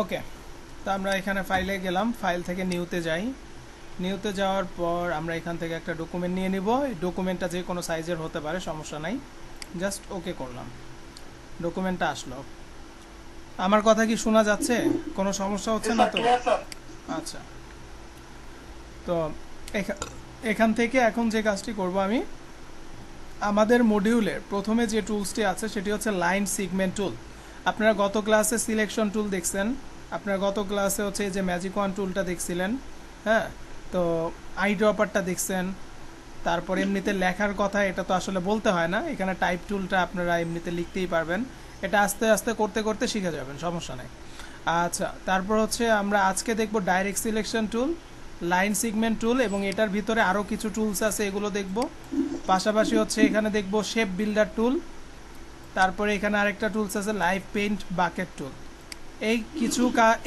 ওকে, তো আমরা এখানে ফাইলে গেলাম, ফাইল থেকে নিউতে যাই। নিউতে যাওয়ার পর আমরা এখান থেকে একটা ডকুমেন্ট নিয়ে নিব। এই ডকুমেন্টটা যে কোনো সাইজের হতে পারে, সমস্যা নাই। জাস্ট ওকে করলাম, ডকুমেন্টটা আসলো। আমার কথা কি শোনা যাচ্ছে? কোনো সমস্যা হচ্ছে না তো? আচ্ছা, তো এখান থেকে এখন যে কাজটি করব আমি, আমাদের মডিউলের প্রথমে যে টুলসটি আছে সেটি হচ্ছে লাইন সিগমেন্ট টুল। আপনারা গত ক্লাসে সিলেকশন টুল দেখছেন, আপনারা গত ক্লাসে হচ্ছে যে ম্যাজিক ওয়ান টুলটা দেখছিলেন, হ্যাঁ। তো আই ড্রপারটা দেখছেন। তারপর এমনিতে লেখার কথা, এটা তো আসলে বলতে হয় না, এখানে টাইপ টুলটা আপনারা এমনিতে লিখতেই পারবেন। এটা আস্তে আস্তে করতে করতে শিখে যাবেন, সমস্যা নেই। আচ্ছা, তারপর হচ্ছে আমরা আজকে দেখব direct selection tool, line segment tool, এবং এটার ভিতরে আরও কিছু টুলস আছে, এগুলো দেখব। পাশাপাশি হচ্ছে এখানে দেখব শেপ বিল্ডার টুল। তারপরে এখানে আরেকটা টুলস আছে লাইভ পেইন্ট বাকেট টুল। এই কিছু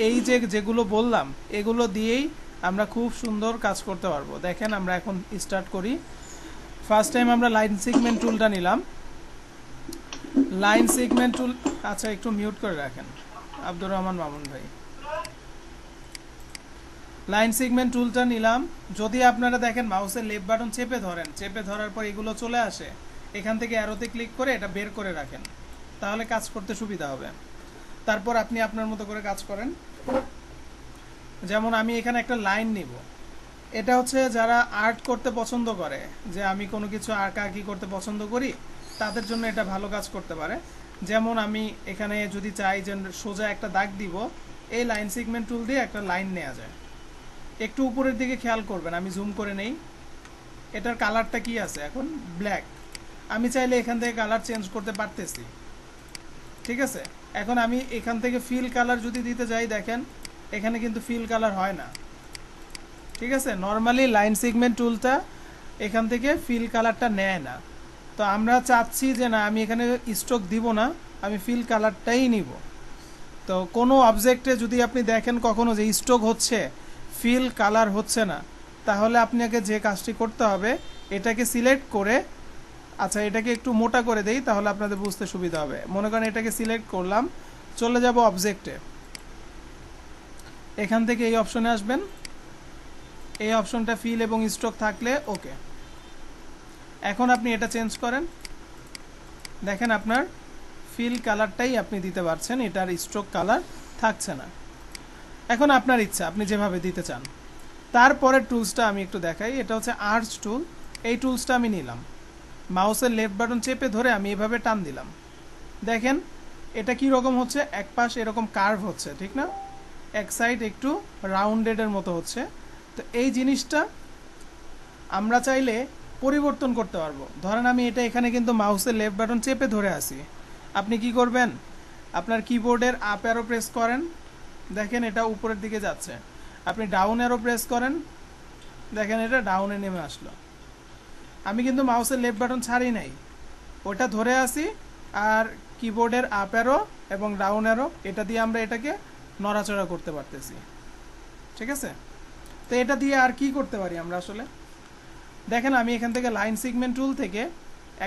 এই যেগুলো বললাম, এগুলো দিয়েই আমরা খুব সুন্দর কাজ করতে পারবো। দেখেন, আমরা এখন স্টার্ট করি। ফার্স্ট টাইম আমরা লাইন সিগমেন্ট টুলটা নিলাম। লাইন সিগমেন্ট টুল, আচ্ছা একটু মিউট করে রাখেন আব্দুর রহমান মামুন ভাই। লাইন সিগমেন্ট টুলটা নিলাম। যদি আপনারা দেখেন মাউসের লেফট বাটন চেপে ধরেন, চেপে ধরার পর এগুলো চলে আসে, এখান থেকে অ্যারোতে ক্লিক করে এটা বের করে রাখেন, তাহলে কাজ করতে সুবিধা হবে। তারপর আপনি আপনার মতো করে কাজ করেন। যেমন আমি এখানে একটা লাইন নিব। এটা হচ্ছে যারা আর্ট করতে পছন্দ করে, যে আমি কোনো কিছু আঁকাআঁকি করতে পছন্দ করি, তাদের জন্য এটা ভালো কাজ করতে পারে। যেমন আমি এখানে যদি চাই যে সোজা একটা দাগ দিব, এই লাইন সিগমেন্ট টুল দিয়ে একটা লাইন নেওয়া যায়। একটু উপরের দিকে খেয়াল করবেন, আমি জুম করে নেই। এটার কালারটা কি আছে এখন? ব্ল্যাক। আমি চাইলে এখান থেকে কালার চেঞ্জ করতে পারতেছি, ঠিক আছে। এখন আমি এখান থেকে ফিল কালার যদি দিতে যাই, দেখেন এখানে কিন্তু ফিল কালার হয় না, ঠিক আছে। নর্মালি লাইন সিগমেন্ট টুলটা এখান থেকে ফিল কালারটা নেয় না। তো আমরা চাচ্ছি যে না, আমি এখানে স্ট্রোক দিব না, আমি ফিল কালারটাই নিব। তো কোনো অবজেক্টে যদি আপনি দেখেন কখনো যে স্ট্রোক হচ্ছে, ফিল কালার হচ্ছে না, তাহলে আপনাকে যে কাজটি করতে হবে, এটাকে সিলেক্ট করে, আচ্ছা এটাকে একটু মোটা করে দেই, তাহলে আপনাদের বুঝতে সুবিধা হবে। মনে করেন এটাকে সিলেক্ট করলাম, চলে যাব অবজেক্টে, এখান থেকে এই অপশনে আসবেন। এই অপশনটা ফিল এবং স্ট্রোক থাকলে ওকে। এখন আপনি এটা চেঞ্জ করেন, দেখেন আপনার ফিল কালারটাই আপনি দিতে পারছেন, এটার স্ট্রোক কালার থাকছে না। এখন আপনার ইচ্ছা, আপনি যেভাবে দিতে চান। তারপরের টুলসটা আমি একটু দেখাই, এটা হচ্ছে আর্চ টুল। এই টুলসটা আমি নিলাম, মাউসের লেফট বাটন চেপে ধরে আমি এভাবে টান দিলাম। দেখেন এটা কি রকম হচ্ছে, এক পাশ এরকম কার্ভ হচ্ছে, ঠিক না? এক সাইড একটু রাউন্ডেডের মতো হচ্ছে। তো এই জিনিসটা আমরা চাইলে পরিবর্তন করতে পারবো। ধরেন আমি এটা এখানে কিন্তু মাউসের লেফট বাটন চেপে ধরে আসি, আপনি কি করবেন, আপনার কিবোর্ডের আপ অ্যারো প্রেস করেন, দেখেন এটা উপরের দিকে যাচ্ছে। আপনি ডাউন অ্যারো প্রেস করেন, দেখেন এটা ডাউনে নেমে আসলো। আমি কিন্তু মাউসের লেফট বাটন ছাড়ি নাই, ওটা ধরে আসি, আর কিবোর্ডের আপ অ্যারো এবং ডাউন অ্যারো, এটা দিয়ে আমরা এটাকে নড়াচড়া করতে পারতেছি, ঠিক আছে। তো এটা দিয়ে আর কি করতে পারি আমরা আসলে, দেখেন আমি এখান থেকে লাইন সিগমেন্ট টুল থেকে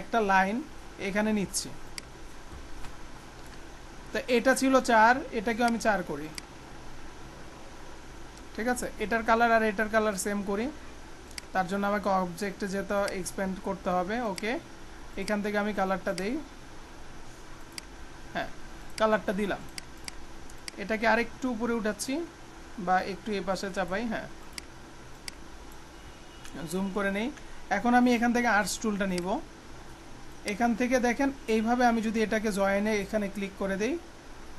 একটা লাইন এখানে নিচ্ছি। তো এটা ছিল 4, এটাকেও আমি 4 করি, ঠিক আছে। এটার কালার আর এটার কালার সেম করি, তার জন্য আমাকে অবজেক্টে যেতে এক্সপ্যান্ড করতে হবে। ওকে, এখান থেকে আমি কালারটা দেই, হ্যাঁ কালারটা দিলাম। এটাকে আরেকটু উপরে উঠাচ্ছি বা একটু এ পাশে চাপাই, হ্যাঁ জুম করে নেই। এখন আমি এখান থেকে আর্টস টুলটা নিব। এখান থেকে দেখেন এইভাবে আমি যদি এটাকে জয়েনে এখানে ক্লিক করে দেই,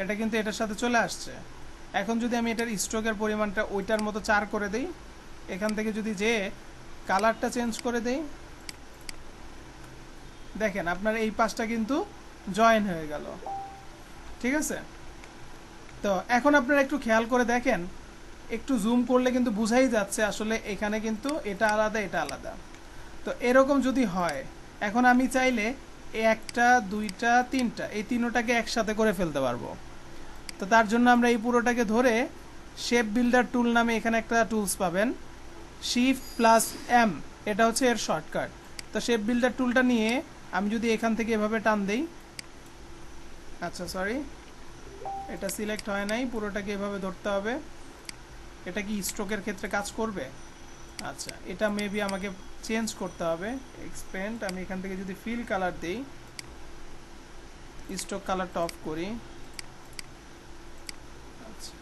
এটা কিন্তু এটার সাথে চলে আসছে। এখন যদি আমি এটার স্ট্রোকের পরিমাণটা ওইটার মতো 4 করে দেই, এখান থেকে যদি যে কালারটা চেঞ্জ করে দেই, দেখেন আপনার এই পাশটা কিন্তু জয়েন হয়ে গেল, ঠিক আছে। তো এখন আপনারা একটু খেয়াল করে দেখেন, একটু জুম করলে কিন্তু বুঝাই যাচ্ছে আসলে এখানে কিন্তু এটা আলাদা, এটা আলাদা। তো এরকম যদি হয়, এখন আমি চাইলে একটা, দুইটা, তিনটা, এই তিনোটাকে একসাথে করে ফেলতে পারবো। তো তার জন্য আমরা এই পুরোটাকে ধরে শেপ বিল্ডার টুল নামে এখানে একটা টুলস পাবেন, Shift+M, এটা হচ্ছে এর শর্টকাট। তো শেপ বিল্ডার টুলটা নিয়ে আমি যদি এখান থেকে এভাবে টান দেই, আচ্ছা সরি, এটা সিলেক্ট হয় নাই, পুরোটাকে এভাবে ধরতে হবে। এটা কি স্ট্রোকের ক্ষেত্রে কাজ করবে? আচ্ছা, এটা মেবি আমাকে চেঞ্জ করতে হবে। এক্সপেন্ড, আমি এখান থেকে যদি ফিল কালার দিই, স্ট্রোক কালারটা অফ করি। আচ্ছা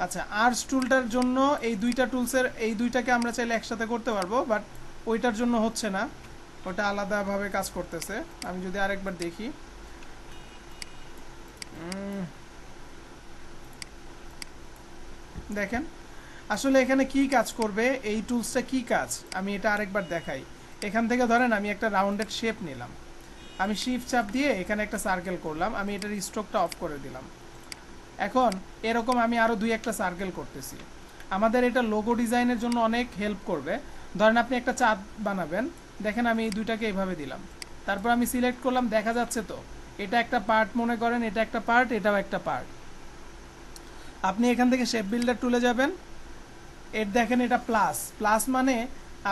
আচ্ছা, আর্টস টুলটার জন্য এই দুইটা টুলসের এই দুইটাকে আমরা চাইলে একসাথে করতে পারবো, বাট ওইটার জন্য হচ্ছে না, ওটা আলাদাভাবে কাজ করতেছে। আমি যদি আরেকবার দেখি, দেখেন আসলে এখানে কি কাজ করবে, এই টুলসটা কি কাজ আমি এটা আরেকবার দেখাই। এখান থেকে ধরেন আমি একটা রাউন্ডেড শেপ নিলাম, আমি শিফট চাপ দিয়ে এখানে একটা সার্কেল করলাম, আমি এটার স্ট্রোকটা অফ করে দিলাম। এখন এরকম আমি আরও দুই একটা সার্কেল করতেছি। আমাদের এটা লোগো ডিজাইনের জন্য অনেক হেল্প করবে। ধরেন আপনি একটা চাঁদ বানাবেন, দেখেন আমি এই দুইটাকে এইভাবে দিলাম, তারপর আমি সিলেক্ট করলাম, দেখা যাচ্ছে তো এটা একটা পার্ট, মনে করেন এটা একটা পার্ট, এটাও একটা পার্ট। আপনি এখান থেকে শেপ বিল্ডার টুলে যাবেন, এর দেখেন এটা প্লাস, প্লাস মানে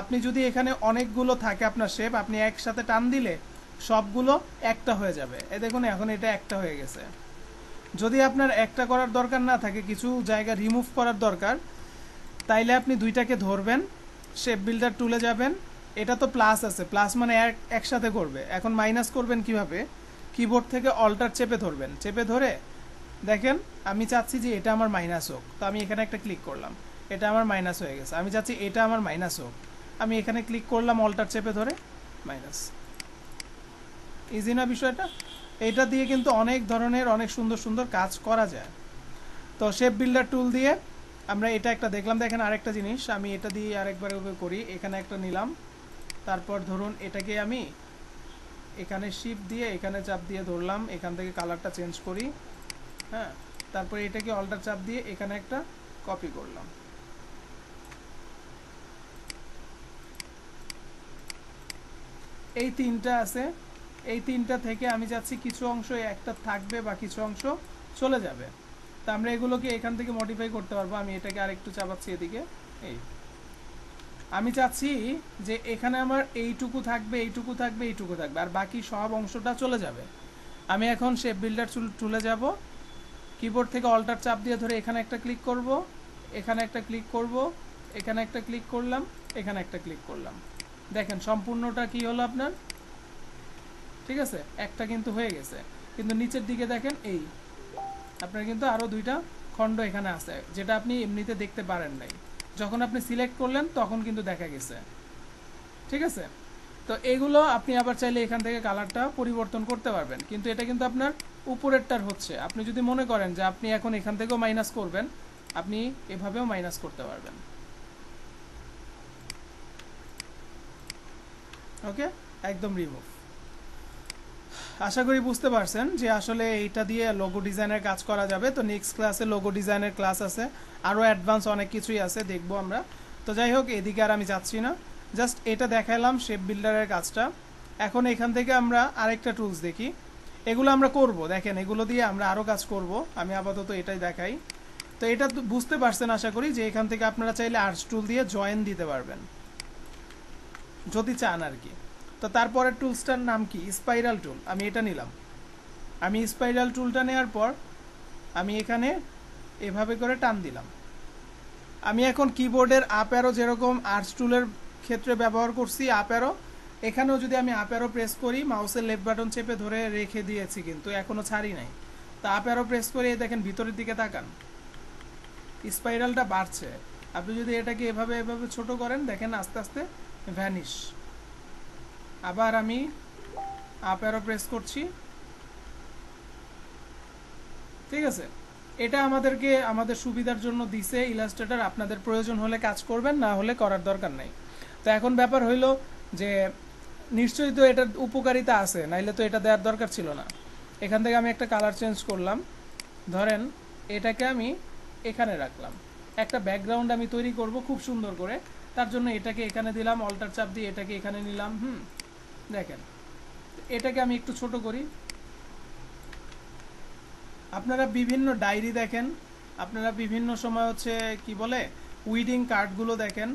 আপনি যদি এখানে অনেকগুলো থাকে আপনার শেপ, আপনি একসাথে টান দিলে সবগুলো একটা হয়ে যাবে। এ দেখুন এখন এটা একটা হয়ে গেছে। যদি আপনার একটা করার দরকার না থাকে, কিছু জায়গা রিমুভ করার দরকার, তাইলে আপনি দুইটাকে ধরবেন, শেপ বিল্ডার টুলে যাবেন, এটা তো প্লাস আছে, প্লাস মানে একসাথে করবে। এখন মাইনাস করবেন কিভাবে, কিবোর্ড থেকে অল্টার চেপে ধরবেন, চেপে ধরে দেখেন আমি চাচ্ছি যে এটা আমার মাইনাস হোক, তো আমি এখানে একটা ক্লিক করলাম, এটা আমার মাইনাস হয়ে গেছে। আমি চাচ্ছি এটা আমার মাইনাস হোক, আমি এখানে ক্লিক করলাম, অল্টার চেপে ধরে মাইনাস। ইজি না বিষয়টা? এটা দিয়ে কিন্তু অনেক ধরনের অনেক সুন্দর সুন্দর কাজ করা যায়। তো শেপ বিল্ডার টুল দিয়ে আমরা এটা একটা দেখলাম। দেখেন আরেকটা জিনিস, আমি এটা দিয়ে আরেকবার করি, এখানে একটা নিলাম, তারপর ধরুন এটাকে আমি এখানে শিফট দিয়ে এখানে চাপ দিয়ে ধরলাম, এখান থেকে কালারটা চেঞ্জ করি, হ্যাঁ, তারপরে এটাকে অল্টার চাপ দিয়ে এখানে একটা কপি করলাম। এই তিনটা আছে, এই তিনটা থেকে আমি চাচ্ছি কিছু অংশ একটা থাকবে বা কিছু অংশ চলে যাবে। তা আমরা এগুলোকে এখান থেকে মডিফাই করতে পারবো। আমি এটাকে আরেকটু চাপাচ্ছি এদিকে, এই আমি চাচ্ছি যে এখানে আমার এইটুকু থাকবে, এইটুকু থাকবে, এইটুকু থাকবে, আর বাকি সব অংশটা চলে যাবে। আমি এখন শেপ বিল্ডার টুলে যাব, কিবোর্ড থেকে অল্টার চাপ দিয়ে ধরে এখানে একটা ক্লিক করব, এখানে একটা ক্লিক করব, এখানে একটা ক্লিক করলাম, এখানে একটা ক্লিক করলাম। দেখেন সম্পূর্ণটা কি হলো আপনার, ঠিক আছে, একটা কিন্তু হয়ে গেছে। কিন্তু নিচের দিকে দেখেন এই আপনার কিন্তু আরও দুইটা খণ্ড এখানে আছে, যেটা আপনি এমনিতে দেখতে পারেন নাই, যখন আপনি সিলেক্ট করলেন তখন কিন্তু দেখা গেছে। ঠিক আছে, তো এগুলো আপনি আবার চাইলে এখান থেকে কালারটা পরিবর্তন করতে পারবেন, কিন্তু এটা কিন্তু আপনার উপরেরটার হচ্ছে। আপনি যদি মনে করেন যে আপনি এখন এখান থেকেও মাইনাস করবেন, আপনি এভাবেও মাইনাস করতে পারবেন। ওকে, একদম রিমুভ। আশা করি বুঝতে পারছেন যে আসলে এইটা দিয়ে লোগো ডিজাইনের কাজ করা যাবে। তো নেক্সট ক্লাসে লোগো ডিজাইনের ক্লাস আছে, আরও অ্যাডভান্স অনেক কিছুই আছে, দেখবো আমরা। তো যাই হোক, এদিকে আর আমি যাচ্ছি না, জাস্ট এটা দেখালাম শেপ বিল্ডারের কাজটা। এখন এখান থেকে আমরা আরেকটা টুলস দেখি, এগুলো আমরা করব। দেখেন এগুলো দিয়ে আমরা আরও কাজ করব, আমি আপাতত এটাই দেখাই। তো এটা বুঝতে পারছেন আশা করি যে এখান থেকে আপনারা চাইলে আর্টস টুল দিয়ে জয়েন দিতে পারবেন যদি চান আর কি। তো তারপরের টুলসটার নাম কি, স্পাইরাল টুল। আমি এটা নিলাম, আমি স্পাইরাল টুলটা নেওয়ার পর আমি এখানে এভাবে করে টান দিলাম। আমি এখন কিবোর্ডের আপ অ্যারো যেরকম আর্টস টুলের ক্ষেত্রে ব্যবহার করছি আপ অ্যারো, এখানেও যদি আমি আপ অ্যারো প্রেস করি, মাউসের লেফট বাটন চেপে ধরে রেখে দিয়েছি কিন্তু এখনও ছাড়ি নাই। তো আপ অ্যারো প্রেস করে দেখেন ভিতরের দিকে তাকান, স্পাইরালটা বাড়ছে। আপনি যদি এটাকে এভাবে এভাবে ছোট করেন, দেখেন আস্তে আস্তে ভ্যানিশ। আবার আমি আপ অ্যারো প্রেস করছি, ঠিক আছে। এটা আমাদেরকে আমাদের সুবিধার জন্য দিছে ইলাস্ট্রেটর, আপনাদের প্রয়োজন হলে কাজ করবেন, না হলে করার দরকার নাই। তো এখন ব্যাপার হইল যে নিশ্চয়ই তো এটার উপকারিতা আছে, নাইলে তো এটা দেওয়ার দরকার ছিল না। এখান থেকে আমি একটা কালার চেঞ্জ করলাম, ধরেন এটাকে আমি এখানে রাখলাম, একটা ব্যাকগ্রাউন্ড আমি তৈরি করব খুব সুন্দর করে, তার জন্য এটাকে এখানে দিলাম, অল্টার চাপ দিয়ে এটাকে এখানে নিলাম। দেখেন এটাকে আমি একটু ছোট করি। আপনারা বিভিন্ন ডায়েরি দেখেন, আপনারা বিভিন্ন সময় হচ্ছে কি বলে উইডিং কার্ডগুলো দেখেন,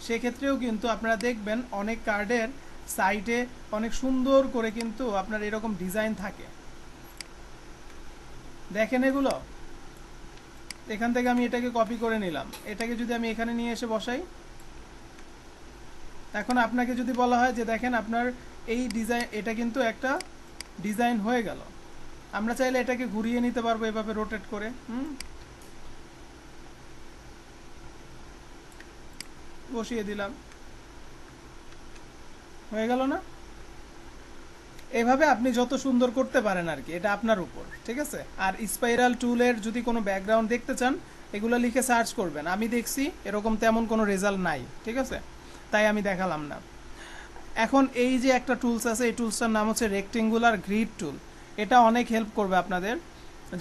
সেক্ষেত্রেও কিন্তু আপনারা দেখবেন অনেক কার্ডের সাইডে অনেক সুন্দর করে কিন্তু আপনার এরকম ডিজাইন থাকে। দেখেন এগুলো, এখান থেকে আমি এটাকে কপি করে নিলাম, এটাকে যদি আমি এখানে নিয়ে এসে বসাই, এখন আপনাকে যদি বলা হয় যে দেখেন আপনার এই ডিজাইন, এটা কিন্তু একটা ডিজাইন হয়ে গেল। আমরা চাইলে এটাকে ঘুরিয়ে নিতে পারবো এভাবে রোটেট করে, বসিয়ে দিলাম, হয়ে গেল না? এভাবে আপনি যত সুন্দর করতে পারেন আর কি, এটা আপনার উপর, ঠিক আছে। আর স্পাইরাল টুলের যদি কোনো ব্যাকগ্রাউন্ড দেখতে চান, এগুলো লিখে সার্চ করবেন। আমি দেখছি এরকম তেমন কোনো রেজাল্ট নাই, ঠিক আছে, তাই আমি দেখালাম না। এখন এই যে একটা টুলস আছে, এই টুলসটার নাম হচ্ছে রেক্টেঙ্গুলার গ্রিড টুল। এটা অনেক হেল্প করবে আপনাদের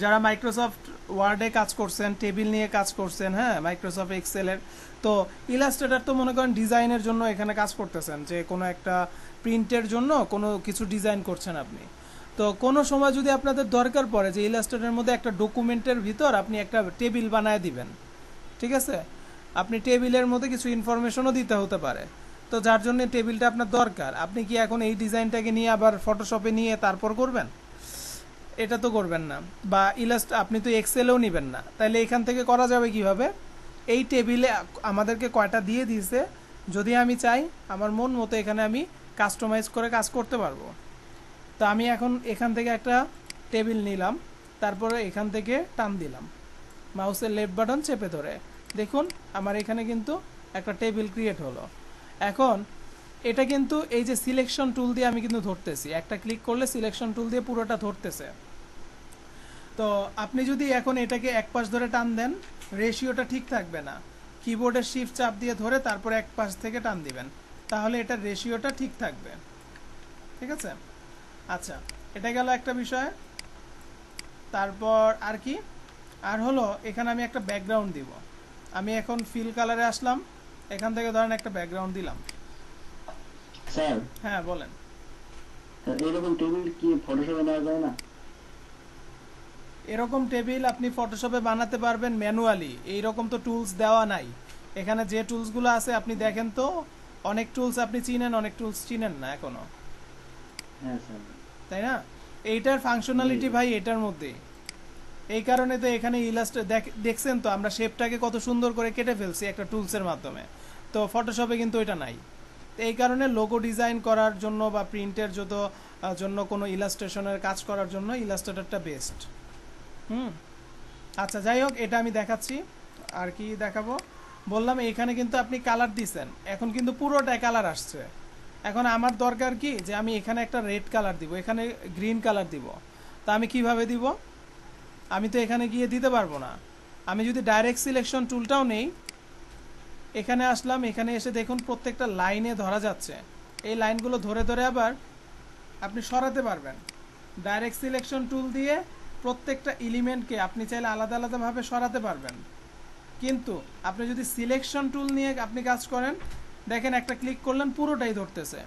যারা মাইক্রোসফট ওয়ার্ডে কাজ করছেন, টেবিল নিয়ে কাজ করছেন, হ্যাঁ, মাইক্রোসফট এক্সেলের। তো ইলাস্ট্রেটর তো মনে করেন ডিজাইনের জন্য এখানে কাজ করতেছেন, যে কোনো একটা প্রিন্টের জন্য কোনো কিছু ডিজাইন করছেন আপনি। তো কোনো সময় যদি আপনাদের দরকার পড়ে যে ইলাস্ট্রেটরের মধ্যে একটা ডকুমেন্টের ভিতর আপনি একটা টেবিল বানায় দিবেন, ঠিক আছে, আপনি টেবিলের মধ্যে কিছু ইনফরমেশনও দিতে হতে পারে, তো যার জন্য টেবিলটা আপনার দরকার, আপনি কি এখন এই ডিজাইনটাকে নিয়ে আবার ফটোশপে নিয়ে তারপর করবেন? এটা তো করবেন না। বা আপনি তো এক্সেলেও নেবেন না, তাহলে এখান থেকে করা যাবে কিভাবে? এই টেবিলে আমাদেরকে কয়টা দিয়ে দিয়েছে, যদি আমি চাই আমার মন মতো এখানে আমি কাস্টমাইজ করে কাজ করতে পারবো। তো আমি এখন এখান থেকে একটা টেবিল নিলাম, তারপরে এখান থেকে টান দিলাম মাউসের লেফট বাটন চেপে ধরে, দেখুন আমার এখানে কিন্তু একটা টেবিল ক্রিয়েট হলো। এখন এটা কিন্তু এই যে সিলেকশন টুল দিয়ে আমি কিন্তু ধরতেছি, একটা ক্লিক করলে সিলেকশন টুল দিয়ে পুরোটা ধরতেছে। তো আপনি যদি এখন এটাকে এক পাশ ধরে টান দেন, রেশিওটা ঠিক থাকবে না। কিবোর্ডের শিফট চাপ দিয়ে ধরে তারপর এক পাশ থেকে টান দিবেন, তাহলে এটার রেশিওটা ঠিক থাকবে, ঠিক আছে। আচ্ছা, এটা গেল একটা বিষয়। তারপর আর কি, আর হলো এখানে আমি একটা ব্যাকগ্রাউন্ড দিব। আমি এখন ফিল কালারে আসলাম, এখান থেকে ধরেন একটা ব্যাকগ্রাউন্ড দিলাম। স্যার, হ্যাঁ বলেন। এরকম টেবিল কি ফটোশপে দেওয়া যায় না? এরকম টেবিল আপনি ফটোশপে বানাতে পারবেন ম্যানুয়ালি, এইরকম তো টুলস দেওয়া নাই এখানে। যে টুলসগুলো আছে আপনি দেখেন তো, অনেক টুলস আপনি চিনেন, অনেক টুলস চিনেন না এখনো, হ্যাঁ স্যার। তাই না? এইটার ফাংশনালিটি ভাই এটার মধ্যে, এই কারণে তো এখানে দেখছেন তো আমরা শেপটাকে কত সুন্দর করে কেটে ফেলছি একটা টুলসের মাধ্যমে, তো ফটোশপে কিন্তু এটা নাই। এই কারণে লোগো ডিজাইন করার জন্য বা প্রিন্টের যত জন্য কোনো ইলাস্ট্রেশনের কাজ করার জন্য ইলাস্ট্রেটরটা বেস্ট। আচ্ছা, যাই হোক, এটা আমি দেখাচ্ছি। আর কি দেখাবো বললাম, এখানে কিন্তু আপনি কালার দিছেন, এখন কিন্তু পুরোটাই কালার আসছে। এখন আমার দরকার কি, যে আমি এখানে একটা রেড কালার দিব, এখানে গ্রিন কালার দিব। তা আমি কিভাবে দিব? আমি তো এখানে গিয়ে দিতে পারবো না। আমি যদি ডাইরেক্ট সিলেকশন টুলটাও নেই, এখানে আসলাম, এখানে এসে দেখুন প্রত্যেকটা লাইনে ধরা যাচ্ছে। এই লাইনগুলো ধরে ধরে আবার আপনি সরাতে পারবেন ডাইরেক্ট সিলেকশন টুল দিয়ে। প্রত্যেকটা এলিমেন্টকে আপনি চাইলে আলাদা আলাদাভাবে সরাতে পারবেন, কিন্তু আপনি যদি সিলেকশন টুল নিয়ে আপনি কাজ করেন, দেখেন একটা ক্লিক করলেন পুরোটাই ধরতেছে।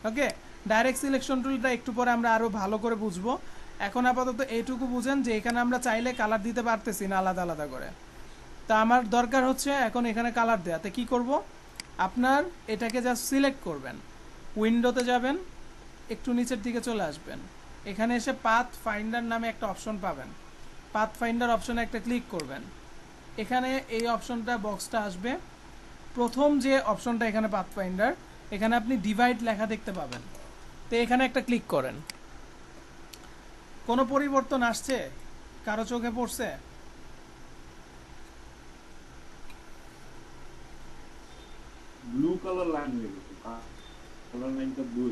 ওকে, ডাইরেক্ট সিলেকশন টুলটা একটু পরে আমরা আরও ভালো করে বুঝবো। এখন আপাতত এইটুকু বুঝেন যে এখানে আমরা চাইলে কালার দিতে পারতেছি না আলাদা আলাদা করে। তা আমার দরকার হচ্ছে এখন এখানে কালার দেওয়াতে কি করব, আপনার এটাকে জাস্ট সিলেক্ট করবেন, উইন্ডোতে যাবেন, একটু নিচের দিকে চলে আসবেন, এখানে এসে পাথ ফাইন্ডার নামে একটা অপশন পাবেন। পাথ ফাইন্ডার অপশনে একটা ক্লিক করবেন, এখানে এই অপশনটা বক্সটা আসবে। প্রথম যে অপশনটা এখানে পাথ ফাইন্ডার, এখানে আপনি ডিভাইড লেখা দেখতে পাবেন। তো এখানে একটা ক্লিক করেন। কোনো পরিবর্তন আসছে? কারো চোখে পড়ছে? ব্লু কালার লাইন হয়ে গেছে, কালার লাইনটা ব্লু।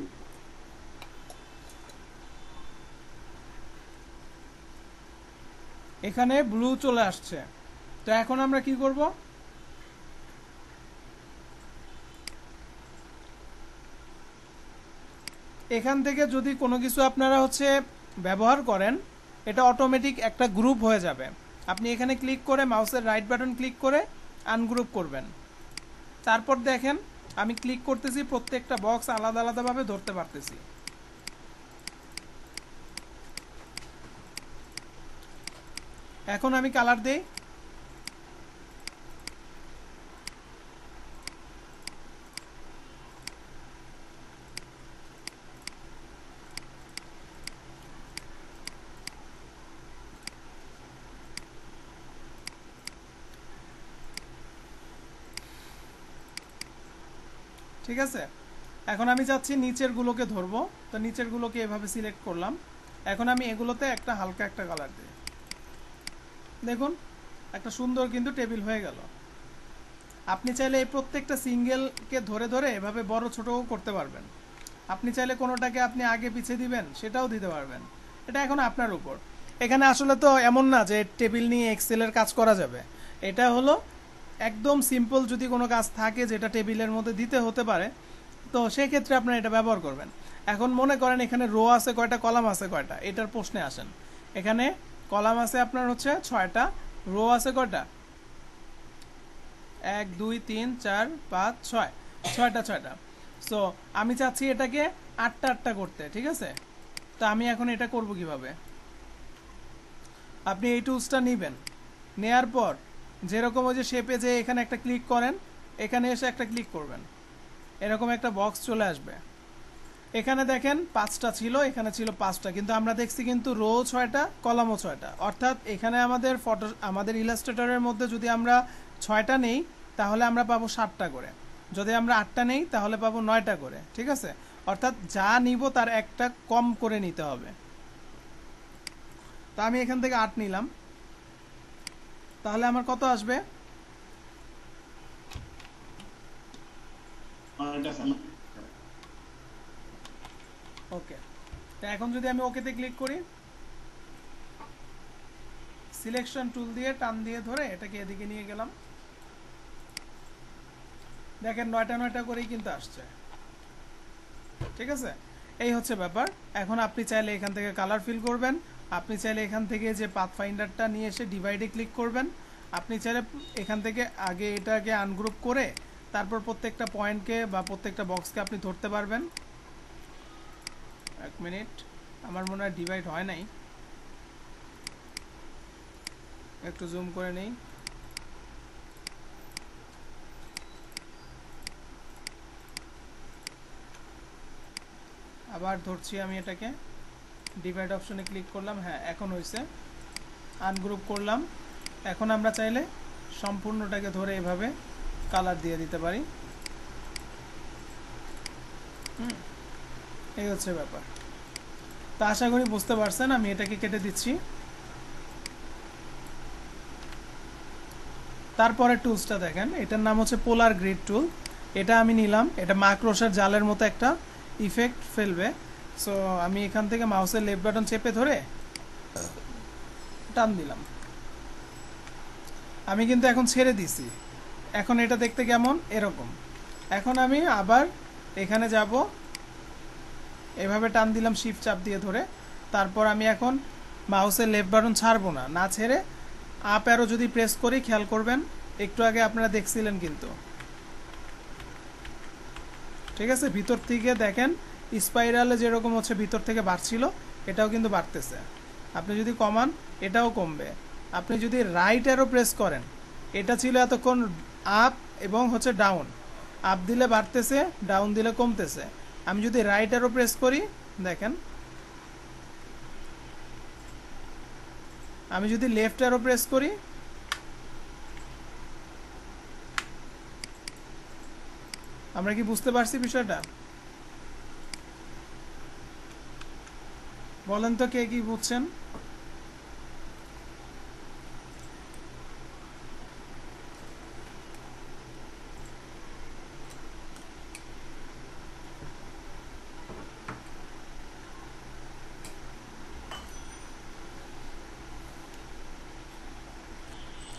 এখানে ব্লু চলে আসছে। তো এখন আমরা কি করব, এখান থেকে যদি কোনো কিছু আপনারা ব্যবহার করেন, এটা অটোমেটিক একটা গ্রুপ হয়ে যাবে। আপনি এখানে ক্লিক করে মাউসের রাইট বাটন ক্লিক করে আনগ্রুপ করবেন। তারপর দেখেন আমি ক্লিক করতেছি, প্রত্যেকটা বক্স আলাদা আলাদাভাবে ধরতে পারতেছি। এখন আমি কালার দেই, ঠিক আছে। এখন আমি চাচ্ছি নিচের গুলোকে ধরবো, তো নিচের গুলোকে এভাবে সিলেক্ট করলাম। এখন আমি এগুলোতে একটা হালকা একটা কালার দিই, দেখুন একটা সুন্দর কিন্তু টেবিল হয়ে গেল। আপনি চাইলে এই প্রত্যেকটা সিঙ্গেলকে ধরে ধরে এভাবে বড় ছোটও করতে পারবেন। আপনি চাইলে কোনোটাকে আপনি আগে পিছিয়ে দিবেন, সেটাও দিতে পারবেন, এটা এখন আপনার উপর। এখানে আসলে তো এমন না যে টেবিল নিয়ে এক্সেলের কাজ করা যাবে, এটা হলো একদম সিম্পল যদি কোনো কাজ থাকে যেটা টেবিলের মধ্যে দিতে হতে পারে, তো সেক্ষেত্রে আপনারা এটা ব্যবহার করবেন। এখন মনে করেন এখানে রো আছে কয়টা, কলাম আছে কয়টা, এটার প্রশ্নে আসেন। এখানে কলাম আছে আপনার হচ্ছে 6টা, রো আছে কয়টা, 1 2 3 4 5 6, 6টা। সো আমি চাচ্ছি এটাকে 8টা করতে, ঠিক আছে। তো আমি এখন এটা করব কিভাবে, আপনি এই টুলসটা নেবেন, নেয়ার পর যেরকম ওই যে শেপে যে এখানে একটা ক্লিক করেন, এখানে এসে একটা ক্লিক করবেন, এরকম একটা বক্স চলে আসবে। এখানে দেখেন 5টা ছিল, এখানে ছিল 5টা, কিন্তু আমরা দেখছি কিন্তু রো 6টা, কলামও 6টা। অর্থাৎ এখানে আমাদের ইলাস্ট্রেটরের মধ্যে যদি আমরা 6টা নেই তাহলে আমরা পাবো 7টা করে, যদি আমরা 8টা নেই তাহলে পাবো 9টা করে, ঠিক আছে। অর্থাৎ যা নিব তার একটা কম করে নিতে হবে। তো আমি এখান থেকে 8 নিলাম, তাহলে আমার কত আসবে, ওকে। তো এখন যদি আমি ওকেতে ক্লিক করি, সিলেকশন টুল দিয়ে টান দিয়ে ধরে এটাকে এদিকে নিয়ে গেলাম, দেখেন 9টা করেই কিন্তু আসছে, ঠিক আছে। এই হচ্ছে ব্যাপার। এখন আপনি চাইলে এখান থেকে কালার ফিল করবেন, আপনি চাইলে এখান থেকে যে পাথ ফাইন্ডারটা নিয়ে এসে ডিভাইডে ক্লিক করবেন, আপনি চাইলে এখান থেকে আগে এটাকে আনগ্রুপ করে তারপর প্রত্যেকটা পয়েন্টকে বা প্রত্যেকটা বক্সকে আপনি ধরতে পারবেন। 1 মিনিট, আমার মনে হয় ডিভাইড হয় নাই, একটু জুম করে নেই। আবার ধরছি আমি এটাকে, ডিভাইড অপশনে ক্লিক করলাম, হ্যাঁ এখন হয়েছে। আনগ্রুপ করলাম, এখন আমরা চাইলে সম্পূর্ণটাকে ধরে এভাবে কালার দিয়ে দিতে পারি। এই হচ্ছে ব্যাপার। তা আশা করি বুঝতে পারছেন। আমি এটাকে কেটে দিচ্ছি। তারপরে টুলসটা দেখেন, এটার নাম হচ্ছে পোলার গ্রিড টুল। এটা আমি নিলাম, এটা মাকড়সার জালের মতো একটা ইফেক্ট ফেলবে। সো আমি এখান থেকে মাউসের লেফট বাটন চেপে ধরে টান দিলাম, আমি কিন্তু এখন ছেড়ে দিছি। এখন এটা দেখতে কেমন, এরকম। এখন আমি আবার এখানে যাব, এভাবে টান দিলাম শিফট চাপ দিয়ে ধরে। তারপর আমি এখন মাউসের লেফট বাটন ছাড়বো না, না ছেড়ে আপ অ্যারো যদি প্রেস করি, খেয়াল করবেন একটু আগে আপনারা দেখছিলেন কিন্তু, ঠিক আছে। ভিতর থেকে দেখেন স্পাইরালে যেরকম হচ্ছে ভিতর থেকে বাড়ছিল, এটাও কিন্তু বাড়তেছে। আপনি যদি কমান, এটাও কমবে। আপনি যদি রাইট অ্যারো প্রেস করেন, এটা ছিল এতক্ষণ আপ এবং হচ্ছে ডাউন, আপ দিলে বাড়তেছে, ডাউন দিলে কমতেছে। আমি যদি রাইট অ্যারো প্রেস করি, দেখেন, আমি যদি লেফট অ্যারো প্রেস করি, আমরা কি বুঝতে পারছি বিষয়টা? বলেন তো কে কি বুঝছেন?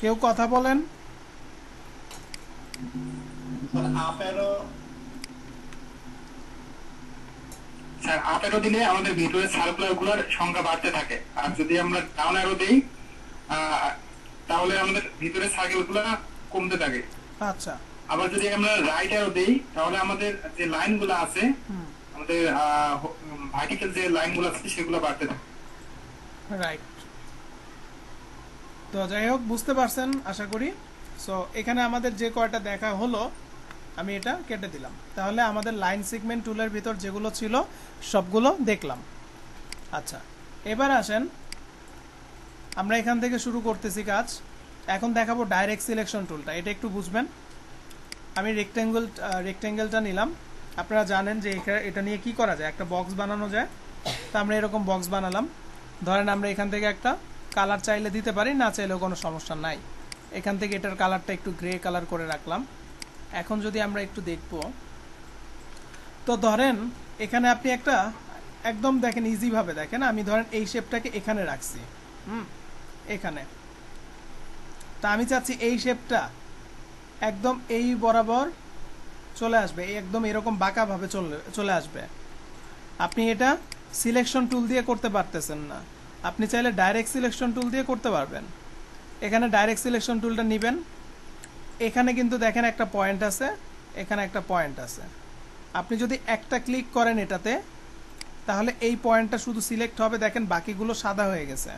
কেউ কথা বলেন। স্যার আপ অ্যারো দিলে আমাদের ভিতরে সার্কুলার গুলোর সংখ্যা বাড়তে থাকে, আর যদি আমরা ডাউন অ্যারো দিই তাহলে আমাদের ভিতরে সার্কেল গুলো কমতে থাকে। আচ্ছা, আবার যদি আমরা রাইট অ্যারো দিই তাহলে আমাদের যে লাইন গুলো আছে, আমাদের ভার্টিক্যাল যে লাইন গুলো আছে সেগুলো বাড়তে থাকে। রাইট। তো যাই হোক, বুঝতে পারছেন আশা করি। সো এখানে আমাদের যে কয়টা দেখা হলো, আমি এটা কেটে দিলাম। তাহলে আমাদের লাইন সেগমেন্ট টুলের ভিতর যেগুলো ছিল সবগুলো দেখলাম। আচ্ছা, এবার আসেন, আমরা এখান থেকে শুরু করতেছি কাজ। এখন দেখাবো ডাইরেক্ট সিলেকশন টুলটা, এটা একটু বুঝবেন। আমি রেক্ট্যাঙ্গেলটা নিলাম। আপনারা জানেন যে এটা নিয়ে কি করা যায়, একটা বক্স বানানো যায়। তো আমরা এরকম বক্স বানালাম। ধরেন আমরা এখান থেকে একটা কালার চাইলে দিতে পারি, না চাইলেও কোনো সমস্যা নাই। এখান থেকে এটার কালারটা একটু গ্রে কালার করে রাখলাম। এখন যদি আমরা একটু দেখব, তো ধরেন এখানে আপনি একটা একদম দেখেন ইজিভাবে দেখেন, আমি ধরেন এই শেপটাকে এখানে রাখছি, এখানে। তা আমি চাচ্ছি এই শেপটা একদম এই বরাবর চলে আসবে, একদম এরকম বাঁকাভাবে চলে আসবে। আপনি এটা সিলেকশন টুল দিয়ে করতে পারতেছেন না, আপনি চাইলে ডাইরেক্ট সিলেকশন টুল দিয়ে করতে পারবেন। এখানে ডাইরেক্ট সিলেকশন টুলটা নেবেন। এখানে কিন্তু দেখেন একটা পয়েন্ট আছে, এখানে একটা পয়েন্ট আছে। আপনি যদি একটা ক্লিক করেন এটাতে, তাহলে এই পয়েন্টটা শুধু সিলেক্ট হবে। দেখেন বাকিগুলো সাদা হয়ে গেছে,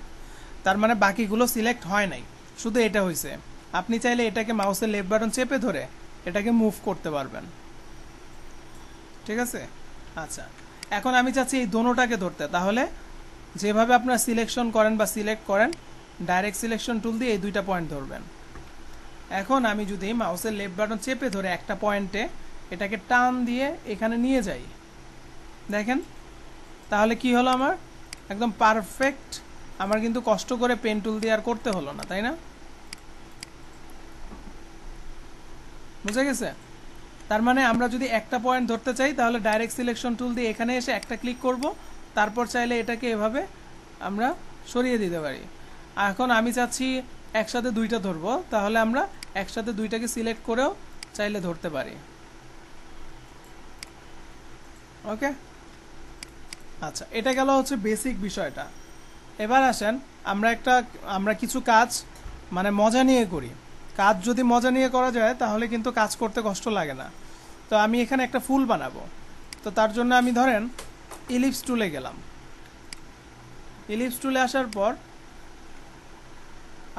তার মানে বাকিগুলো সিলেক্ট হয় নাই, শুধু এটা হয়েছে। আপনি চাইলে এটাকে মাউসের লেফট বাটন চেপে ধরে এটাকে মুভ করতে পারবেন, ঠিক আছে? আচ্ছা, এখন আমি চাচ্ছি এই দোনোটাকে ধরতে। তাহলে যেভাবে আপনারা সিলেকশন করেন বা সিলেক্ট করেন, ডাইরেক্ট সিলেকশন টুল দিয়ে এই দুইটা পয়েন্ট ধরবেন। এখন আমি যদি মাউসের লেফট বাটন চেপে ধরে একটা পয়েন্টে এটাকে টান দিয়ে এখানে নিয়ে যাই, দেখেন তাহলে কি হলো, আমার একদম পারফেক্ট। আমার কিন্তু কষ্ট করে পেন টুল দিয়ে আর করতে হলো না, তাই না? বুঝে গেছে? তার মানে আমরা যদি একটা পয়েন্ট ধরতে চাই, তাহলে ডাইরেক্ট সিলেকশন টুল দিয়ে এখানে এসে একটা ক্লিক করব, তারপর চাইলে এটাকে এভাবে আমরা সরিয়ে দিতে পারি। এখন আমি চাচ্ছি একসাথে দুইটা ধরবো, তাহলে আমরা একসাথে দুইটাকে সিলেক্ট করেও চাইলে ধরতে পারি। ওকে, আচ্ছা, এটা গেল হচ্ছে বেসিক বিষয়টা। এবার আসেন আমরা কিছু কাজ মানে মজা নিয়ে করি। কাজ যদি মজা নিয়ে করা যায় তাহলে কিন্তু কাজ করতে কষ্ট লাগে না। তো আমি এখানে একটা ফুল বানাবো, তো তার জন্য আমি ধরেন ইলিপস টুলে গেলাম। ইলিপস টুলে আসার পর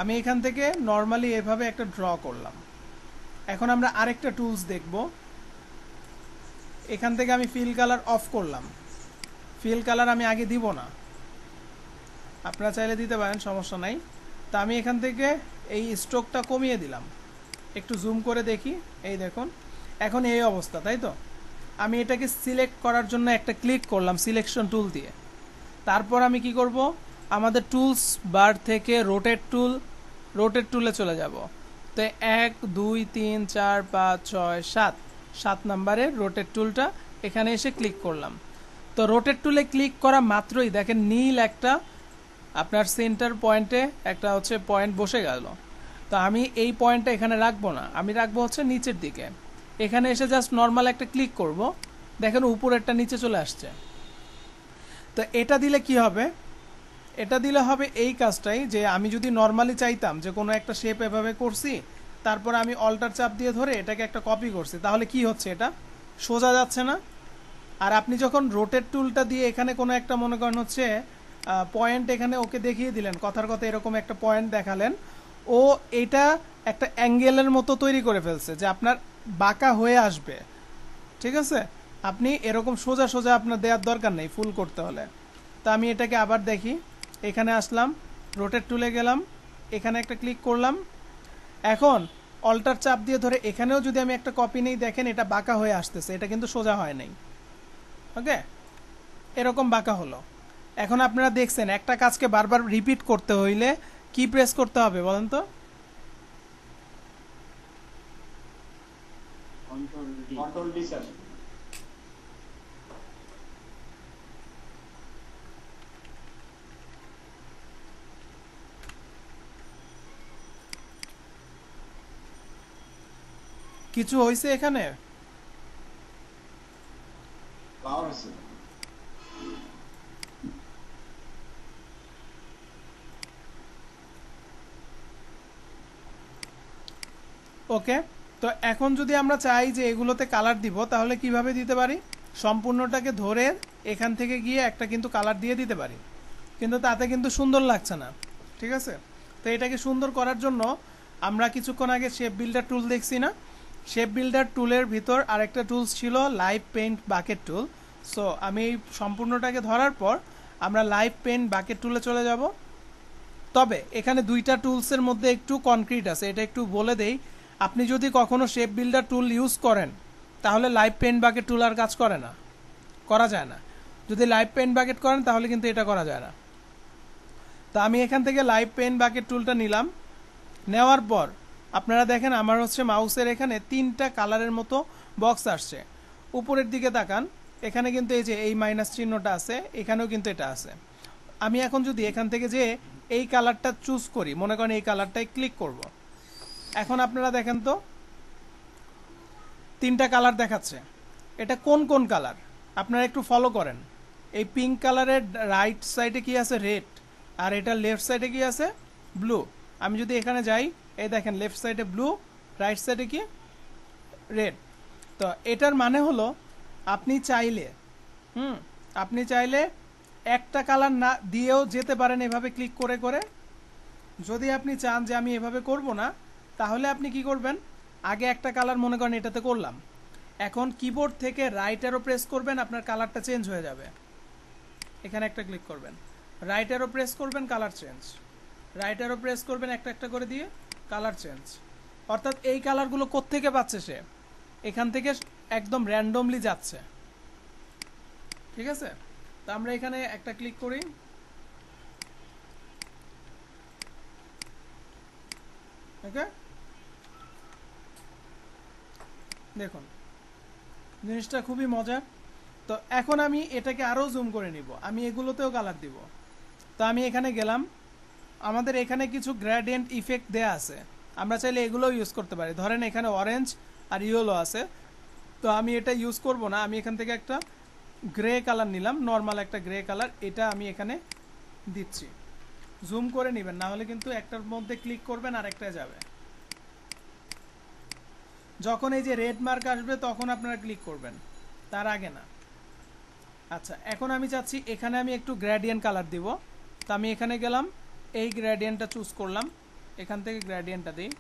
আমি এখান থেকে নর্মালি এভাবে একটা ড্র করলাম। এখন আমরা আরেকটা টুলস দেখব। এখান থেকে আমি ফিল কালার অফ করলাম। ফিল কালার আমি আগে দিব না, আপনারা চাইলে দিতে পারেন, সমস্যা নাই। তা আমি এখান থেকে এই স্ট্রোকটা কমিয়ে দিলাম, একটু জুম করে দেখি, এই দেখুন এখন এই অবস্থা, তাই তো? আমি এটাকে সিলেক্ট করার জন্য একটা ক্লিক করলাম সিলেকশন টুল দিয়ে। তারপর আমি কি করব, আমাদের টুলস বার থেকে রোটেট টুলে চলে যাব। তো 1 2 3 4 5 6 7 নম্বরের রোটেট টুলটা এখানে এসে ক্লিক করলাম। তো রোটেট টুলে ক্লিক করা মাত্রই দেখেন নীল একটা আপনার সেন্টার পয়েন্টে একটা হচ্ছে পয়েন্ট বসে গেল। তো আমি এই পয়েন্টটা এখানে রাখবো না, আমি রাখবো হচ্ছে নিচের দিকে। এখানে এসে জাস্ট নর্মাল একটা ক্লিক করব, দেখেন উপরেরটা নিচে চলে আসছে। তো এটা দিলে কি হবে, এটা দিলে হবে এই কাজটাই, যে আমি যদি নর্মালি চাইতাম যে কোনো একটা শেপ এভাবে করছি, তারপর আমি অল্টার চাপ দিয়ে ধরে এটাকে একটা কপি করছি, তাহলে কি হচ্ছে, এটা সোজা যাচ্ছে না। আর আপনি যখন রোটেট টুলটা দিয়ে এখানে কোনো একটা মনে করেন হচ্ছে পয়েন্ট এখানে ওকে দেখিয়ে দিলেন, কথার কথা এরকম একটা পয়েন্ট দেখালেন, ও এটা একটা অ্যাঙ্গেলের মতো তৈরি করে ফেলছে যে আপনার বাঁকা হয়ে আসবে, ঠিক আছে? আপনি এরকম সোজা সোজা আপনার দেওয়ার দরকার নেই ফুল করতে হলে। তা আমি এটাকে আবার দেখি, এখানে আসলাম, রোটেট টুলে গেলাম, এখানে একটা ক্লিক করলাম। এখন অল্টার চাপ দিয়ে ধরে এখানেও যদি আমি একটা কপি নেই, দেখেন এটা বাঁকা হয়ে আসতেছে, এটা কিন্তু সোজা হয় নাই। ওকে, এরকম বাঁকা হলো। এখন আপনারা দেখছেন একটা কাজকে বারবার রিপিট করতে হইলে কি প্রেস করতে হবে বলেন তো? Control D sir. কিছু হয়েছে এখানে? পাওয়ার আছে। ওকে, তো এখন যদি আমরা চাই যে এগুলোতে কালার দিব, তাহলে কিভাবে দিতে পারি? সম্পূর্ণটাকে ধরে এখান থেকে গিয়ে একটা কিন্তু কালার দিয়ে দিতে পারি, কিন্তু তাতে কিন্তু সুন্দর লাগছে না, ঠিক আছে? তো এটাকে সুন্দর করার জন্য আমরা কিছুক্ষণ আগে শেপ বিল্ডার টুল দেখছি না, শেপ বিল্ডার টুলের ভিতর আরেকটা টুলস ছিল লাইভ পেইন্ট বাকেট টুল। সো আমি এই সম্পূর্ণটাকে ধরার পর আমরা লাইভ পেইন্ট বাকেট টুলে চলে যাব। তবে এখানে দুইটা টুলসের মধ্যে একটু কনক্রিট আছে, এটা একটু বলে দেই। আপনি যদি কখনো শেপ বিল্ডার টুল ইউজ করেন তাহলে লাইভ পেইন্ট বাকেট টুল আর কাজ করে না, করা যায় না। যদি লাইভ পেইন্ট বাকেট করেন তাহলে কিন্তু এটা করা যায় না। তো আমি এখান থেকে লাইভ পেইন্ট বাকেট টুলটা নিলাম, নেওয়ার পর আপনারা দেখেন আমার হচ্ছে মাউসের এখানে 3টা কালারের মতো বক্স আসছে। উপরের দিকে তাকান, এখানে কিন্তু এই যে এই মাইনাস চিহ্নটা আছে, এখানেও কিন্তু এটা আছে। আমি এখন যদি এখান থেকে যে এই কালারটা চুজ করি, মনে করেন এই কালারটায় ক্লিক করব, এখন আপনারা দেখেন তো 3টা কালার দেখাচ্ছে। এটা কোন কোন কালার আপনারা একটু ফলো করেন। এই পিঙ্ক কালারের রাইট সাইডে কি আছে? রেড। আর এটা লেফট সাইডে কি আছে? ব্লু। আমি যদি এখানে যাই, এই দেখেন লেফট সাইডে ব্লু, রাইট সাইডে কি? রেড। তো এটার মানে হলো আপনি চাইলে আপনি চাইলে একটা কালার না দিয়েও যেতে পারেন এভাবে ক্লিক করে করে। যদি আপনি চান যে আমি এভাবে করব না, তাহলে আপনি কি করবেন, আগে একটা কালার মনে করেন এটাতে করলাম, এখন কিবোর্ড থেকে রাইট অ্যারো প্রেস করবেন, আপনার কালারটা চেঞ্জ হয়ে যাবে। এখানে একটা ক্লিক করবেন, রাইট অ্যারো প্রেস করবেন, colour change, right arrow press করবেন একটা একটা করে দিয়ে, কালার চেঞ্জ। অর্থাৎ এই কালারগুলো কোত্থেকে পাচ্ছে সে? এখান থেকে একদম র্যান্ডমলি যাচ্ছে। ঠিক আছে, তো আমরা এখানে একটা ক্লিক করি, ওকে। দেখুন জিনিসটা খুবই মজার। তো এখন আমি এটাকে আরও জুম করে নিব, আমি এগুলোতেও কালার দিব। তো আমি এখানে গেলাম, আমাদের এখানে কিছু গ্রেডিয়েন্ট ইফেক্ট দেয়া আছে, আমরা চাইলে এগুলোও ইউজ করতে পারি। ধরেন এখানে অরেঞ্জ আর ইয়েলো আছে, তো আমি এটা ইউজ করব না। আমি এখান থেকে একটা গ্রে কালার নিলাম, নর্মাল একটা গ্রে কালার, এটা আমি এখানে দিচ্ছি। জুম করে নেবেন, না হলে কিন্তু একটার মধ্যে ক্লিক করবেন আর একটা যাবে। যখন এই যে রেড মার্ক আসবে তখন আপনারা ক্লিক করবেন, তার আগে না। আচ্ছা, এখন আমি চাচ্ছি এখানে আমি একটু গ্রেডিয়েন্ট কালার দিব। তো আমি এখানে গেলাম, এই গ্রেডিয়েন্টটা চুজ করলাম, এখান থেকে গ্রেডিয়েন্টটা দিই।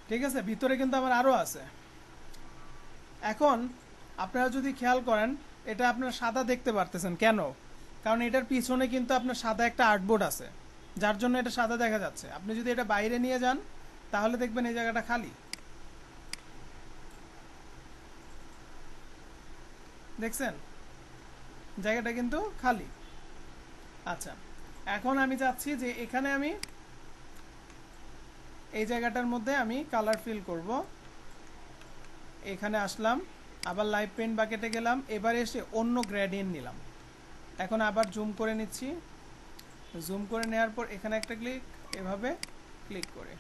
ঠিক আছে, ভিতরে কিন্তু আমার আরও আছে। এখন আপনারা যদি খেয়াল করেন, এটা আপনারা সাদা দেখতে পারতেছেন কেন? কারণ এটার পিছনে কিন্তু আপনার সাদা একটা আর্টবোর্ড আছে, যার জন্য এটা সাদা দেখা যাচ্ছে। আপনি যদি এটা বাইরে নিয়ে যান তাহলে দেখবেন এই জায়গাটা খালি। দেখছেন জায়গাটা কিন্তু খালি। আচ্ছা, এখন আমি চাচ্ছি যে এখানে আমি এই জায়গাটার মধ্যে আমি কালার ফিল করব। এখানে আসলাম, আবার লাইভ পেইন্ট বাকেটে গেলাম, এবারে এসে অন্য গ্রেডিয়েন্ট নিলাম। এখন আবার জুম করে নিচ্ছি, জুম করে নেওয়ার পর এখানে একটা ক্লিক, এভাবে ক্লিক করে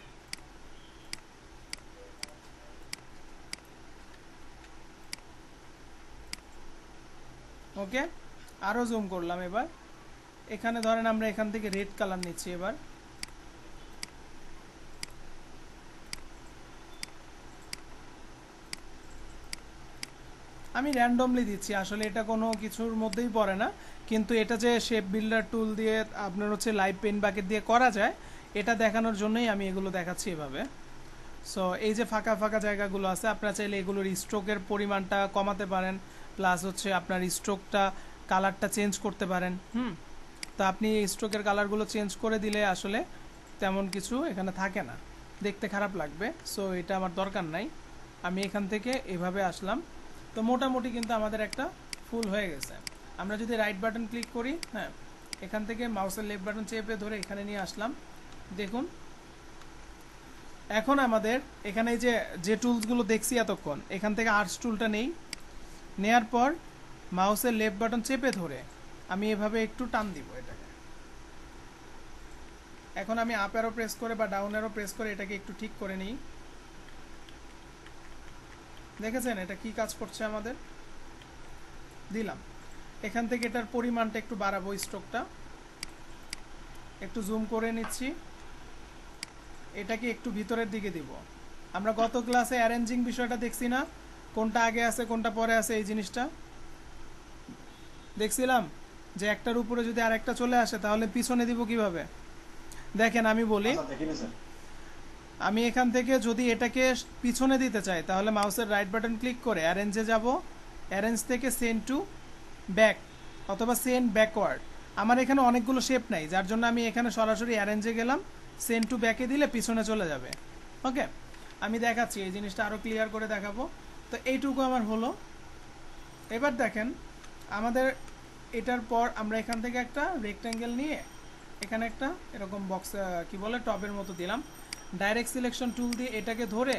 ওকে, আরও জুম করলাম। এবার এখানে ধরেন আমরা এখান থেকে রেড কালার নিচ্ছি। এবার আমি র্যান্ডমলি দিচ্ছি, আসলে এটা কোনো কিছুর মধ্যেই পড়ে না, কিন্তু এটা যে শেপ বিল্ডার টুল দিয়ে আপনার হচ্ছে লাইভ পেইন্ট বাকেট দিয়ে করা যায়, এটা দেখানোর জন্যই আমি এগুলো দেখাচ্ছি এভাবে। সো এই যে ফাঁকা ফাঁকা জায়গাগুলো আছে, আপনারা চাইলে এগুলোর স্ট্রোকের পরিমাণটা কমাতে পারেন, প্লাস হচ্ছে আপনার স্ট্রোকটা কালারটা চেঞ্জ করতে পারেন। তো আপনি স্ট্রোকের কালারগুলো চেঞ্জ করে দিলে আসলে তেমন কিছু এখানে থাকে না, দেখতে খারাপ লাগবে। সো এটা আমার দরকার নাই, আমি এখান থেকে এভাবে আসলাম। তো মোটামুটি কিন্তু আমাদের একটা ফুল হয়ে গেছে। আমরা যদি রাইট বাটন ক্লিক করি, হ্যাঁ, এখান থেকে মাউসের লেফট বাটন চেপে ধরে এখানে নিয়ে আসলাম, দেখুন এখন আমাদের এখানে যে টুলসগুলো দেখছি এতক্ষণ, এখান থেকে আর্টস টুলটা নেই, নেয়ার পর মাউসের লেফট বাটন চেপে ধরে আমি এভাবে একটু টান দিব এটাকে। এখন আমি আপ অ্যারো প্রেস করে বা ডাউন অ্যারো প্রেস করে এটাকে একটু ঠিক করে নিই। দেখেছেন এটা কি কাজ করছে আমাদের? দিলাম, এখান থেকে এটার পরিমাণটা একটু বাড়াবো, স্ট্রোকটা একটু জুম করে নিচ্ছি, এটাকে একটু ভিতরের দিকে দিব। আমরা গত ক্লাসে অ্যারেঞ্জিং বিষয়টা দেখছি না, কোনটা আগে আছে কোনটা পরে আছে, এই জিনিসটা দেখছিলাম যে একটার উপরে যদি আরেকটা চলে আসে তাহলে পিছনে দিব কিভাবে। দেখেন আমি বলি, আমি এখান থেকে যদি এটাকে পিছনে দিতে চাই তাহলে মাউসের রাইট বাটন ক্লিক করে অ্যারেঞ্জে যাব, অ্যারেঞ্জ থেকে সেন্ড টু ব্যাক, অথবা সেন্ড ব্যাকওয়ার্ড। আমার এখানে অনেকগুলো শেপ নাই, যার জন্য আমি এখানে সরাসরি অ্যারেঞ্জে গেলাম, সেন্ড টু ব্যাকে দিলে পিছনে চলে যাবে। ওকে, আমি দেখাচ্ছি এই জিনিসটা আরও ক্লিয়ার করে দেখাবো। তো এইটুকু আমার হলো। এবার দেখেন আমাদের এটার পর আমরা এখান থেকে একটা রেক্ট্যাঙ্গেল নিয়ে এখানে একটা এরকম বক্স কি বলে টবের মতো দিলাম। ডাইরেক্ট সিলেকশন টুল দিয়ে এটাকে ধরে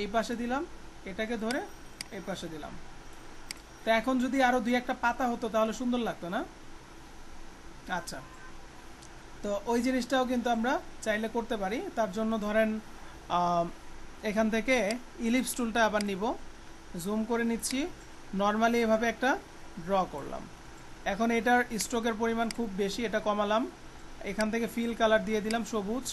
এই পাশে দিলাম, এটাকে ধরে এই পাশে দিলাম। তো এখন যদি আরও দুই একটা পাতা হতো তাহলে সুন্দর লাগতো না? আচ্ছা, তো ওই জিনিসটাও কিন্তু আমরা চাইলে করতে পারি। তার জন্য ধরেন এখান থেকে ইলিপস টুলটা আবার নিব, জুম করে নিচ্ছি, নর্মালি এভাবে একটা ড্র করলাম। এখন এটার স্ট্রোকের পরিমাণ খুব বেশি, এটা কমালাম। এখান থেকে ফিল কালার দিয়ে দিলাম সবুজ।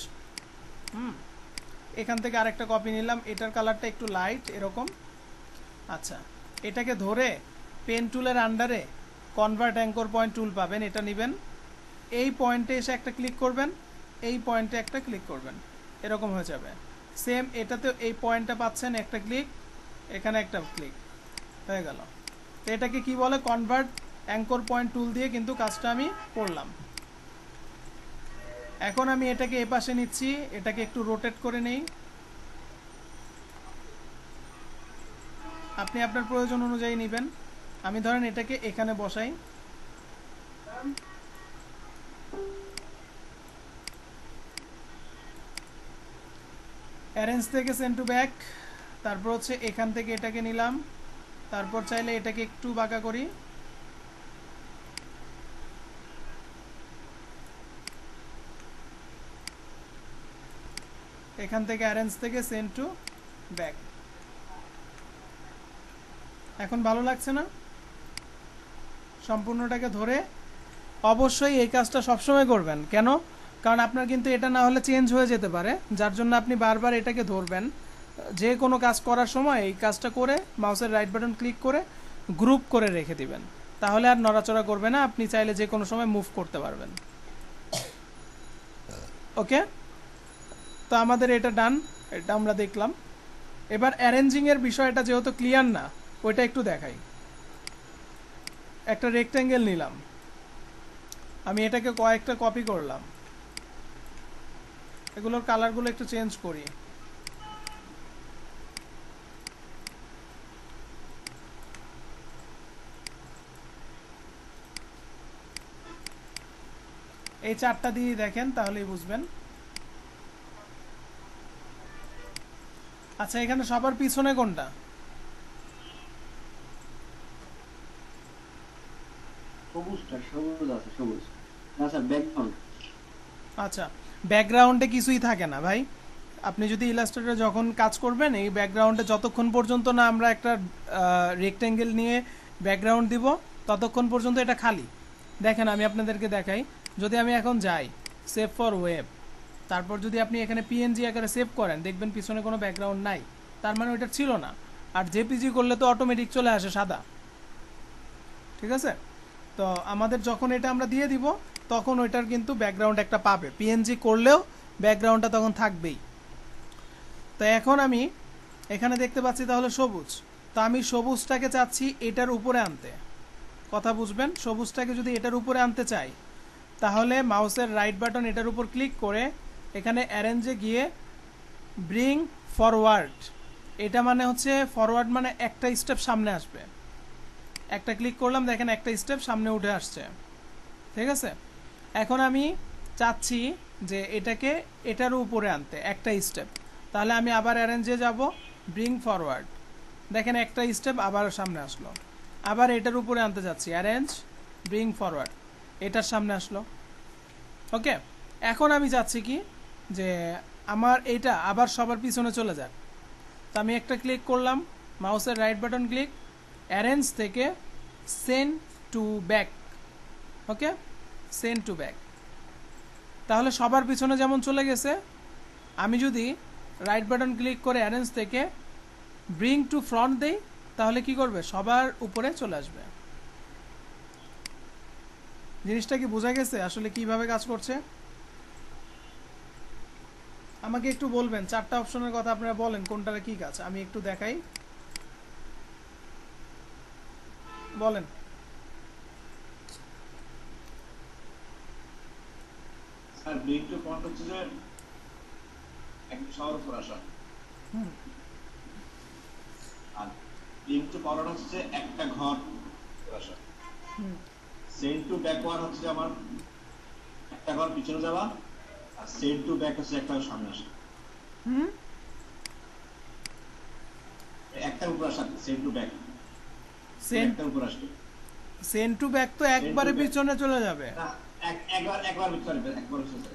এখান থেকে আরেকটা কপি নিলাম, এটার কালারটা একটু লাইট এরকম। আচ্ছা, এটাকে ধরে পেন টুলের আন্ডারে কনভার্ট অ্যাঙ্কর পয়েন্ট টুল পাবেন, এটা নেবেন। এই পয়েন্টে এসে একটা ক্লিক করবেন, এই পয়েন্টে একটা ক্লিক করবেন, এরকম হয়ে যাবে। সেম এটাতে এই পয়েন্টটা পাচ্ছেন, একটা ক্লিক, এখানে একটা ক্লিক, হয়ে গেল। তো এটাকে কি বলে, কনভার্ট অ্যাঙ্কর পয়েন্ট টুল দিয়ে কিন্তু কাজটা আমি করলাম। এখন আমি এটাকে এপাশে নিচ্ছি, এটাকে একটু রোটেট করে নেই। আপনি আপনার প্রয়োজন অনুযায়ী নেবেন। আমি ধরেন এটাকে এখানে বসাই। অ্যারেঞ্জ থেকে সেন্ড টু ব্যাক, তারপর হচ্ছে এখান থেকে এটাকে নিলাম, তারপর চাইলে এটাকে একটু বাঁকা করি, এখান থেকে অ্যারেঞ্জ থেকে সেন্ড টু ব্যাক। এখন ভালো লাগছে না? সম্পূর্ণটাকে ধরে অবশ্যই এই কাজটা সবসময় করবেন। কেন? কারণ আপনার কিন্তু এটা না হলে চেঞ্জ হয়ে যেতে পারে, যার জন্য আপনি বারবার এটাকে ধরবেন। যে কোনো কাজ করার সময় এই কাজটা করে মাউসের রাইট বাটন ক্লিক করে গ্রুপ করে রেখে দিবেন, তাহলে আর নড়াচড়া করবে না, আপনি চাইলে যে কোনো সময় মুভ করতে পারবেন। ওকে, তো আমাদের এটা ডান, এটা আমরা দেখলাম। এবার অ্যারেঞ্জিংয়ের বিষয়টা যেহেতু ক্লিয়ার না, ওইটা একটু দেখাই। একটা রেক্ট্যাঙ্গেল নিলাম, আমি এটাকে কয়েকটা কপি করলাম, এগুলোর কালারগুলো একটু চেঞ্জ করি। এই চারটা দিয়ে দেখেন, তাহলেই বুঝবেন। আচ্ছা, এখানে সবার পিছনে কোনটা? সবুজটা, সবুজ আছে, সবুজ। আচ্ছা, ব্যাকগ্রাউন্ড। আচ্ছা, ব্যাকগ্রাউন্ডে কিছুই থাকে না ভাই। আপনি যদি ইলাস্ট্রেটরে যখন কাজ করবেন, এই ব্যাকগ্রাউন্ডে যতক্ষণ পর্যন্ত না আমরা একটা রেক্ট্যাঙ্গেল নিয়ে ব্যাকগ্রাউন্ড দিব, ততক্ষণ পর্যন্ত এটা খালি। দেখেন আমি আপনাদেরকে দেখাই, যদি আমি এখন যাই সেভ ফর ওয়েব, তারপর যদি আপনি এখানে পিএনজি আকারে সেভ করেন, দেখবেন পিছনে কোনো ব্যাকগ্রাউন্ড নাই, তার মানে ওইটা ছিল না। আর জেপিজি করলে তো অটোমেটিক চলে আসে সাদা, ঠিক আছে? তো আমাদের যখন এটা আমরা দিয়ে দিব, তখন ওইটার কিন্তু ব্যাকগ্রাউন্ড একটা পাবে। পিএনজি করলেও ব্যাকগ্রাউন্ডটা তখন থাকবেই। তো এখন আমি এখানে দেখতে পাচ্ছি তাহলে সবুজ, তো আমি সবুজটাকে চাচ্ছি এটার উপরে আনতে। কথা বুঝবেন, সবুজটাকে যদি এটার উপরে আনতে চাই, তাহলে মাউসের রাইট বাটন এটার উপর ক্লিক করে এখানে অ্যারেঞ্জে গিয়ে ব্রিং ফরওয়ার্ড, এটা মানে হচ্ছে ফরওয়ার্ড মানে একটা স্টেপ সামনে আসবে। একটা ক্লিক করলাম, দেখেন একটা স্টেপ সামনে উঠে আসছে, ঠিক আছে? এখন আমি চাচ্ছি যে এটাকে এটার উপরে আনতে একটা স্টেপ, তাহলে আমি আবার অ্যারেঞ্জে যাব, ব্রিং ফরওয়ার্ড, দেখেন একটা স্টেপ আবার সামনে আসলো। আবার এটার উপরে আনতে যাচ্ছি, অ্যারেঞ্জ ব্রিং ফরওয়ার্ড, এটার সামনে আসলো। ওকে, এখন আমি চাচ্ছি কি যে আমার এইটা আবার সবার পিছনে চলে যাক। তো আমি একটা ক্লিক করলাম, মাউসের রাইট বাটন ক্লিক, অ্যারেঞ্জ থেকে send to back. Okay, send to back, তাহলে সবার পিছনে যেমন চলে গেছে। আমি যদি রাইট বাটন ক্লিক করে অ্যারেঞ্জ থেকে ব্রিং টু ফ্রন্ট দেই, তাহলে কি করবে, সবার উপরে চলে আসবে। জিনিসটা কি বোঝা গেছে আসলে কিভাবে কাজ করছে? আমাকে একটু বলবেন, চারটা অপশনের কথা আপনারা বলেন কোনটার কি কাজ, আমি একটু দেখাই, বলেন। স্যার ব্রিং টু পয়েন্ট হচ্ছে যে একটা শহর উপর আসা, আর ব্রিং টু পাওয়ার হচ্ছে যে একটা ঘর উপর আসা। সেন্ড টু ব্যাকওয়ার্ড হচ্ছে যে আমার একটা ঘর পিছনে যাওয়া, আর সেন্ড টু ব্যাক হচ্ছে একটা ঘর সামনে আসা। একটা উপর আসা, সেন্ড টু ব্যাক সেন্ট একটা উপর আসবে সেন্ট টু ব্যাক তো একবারে back। পিছনে চলে যাবে। না, একবার পিছনে, একবার পিছনে।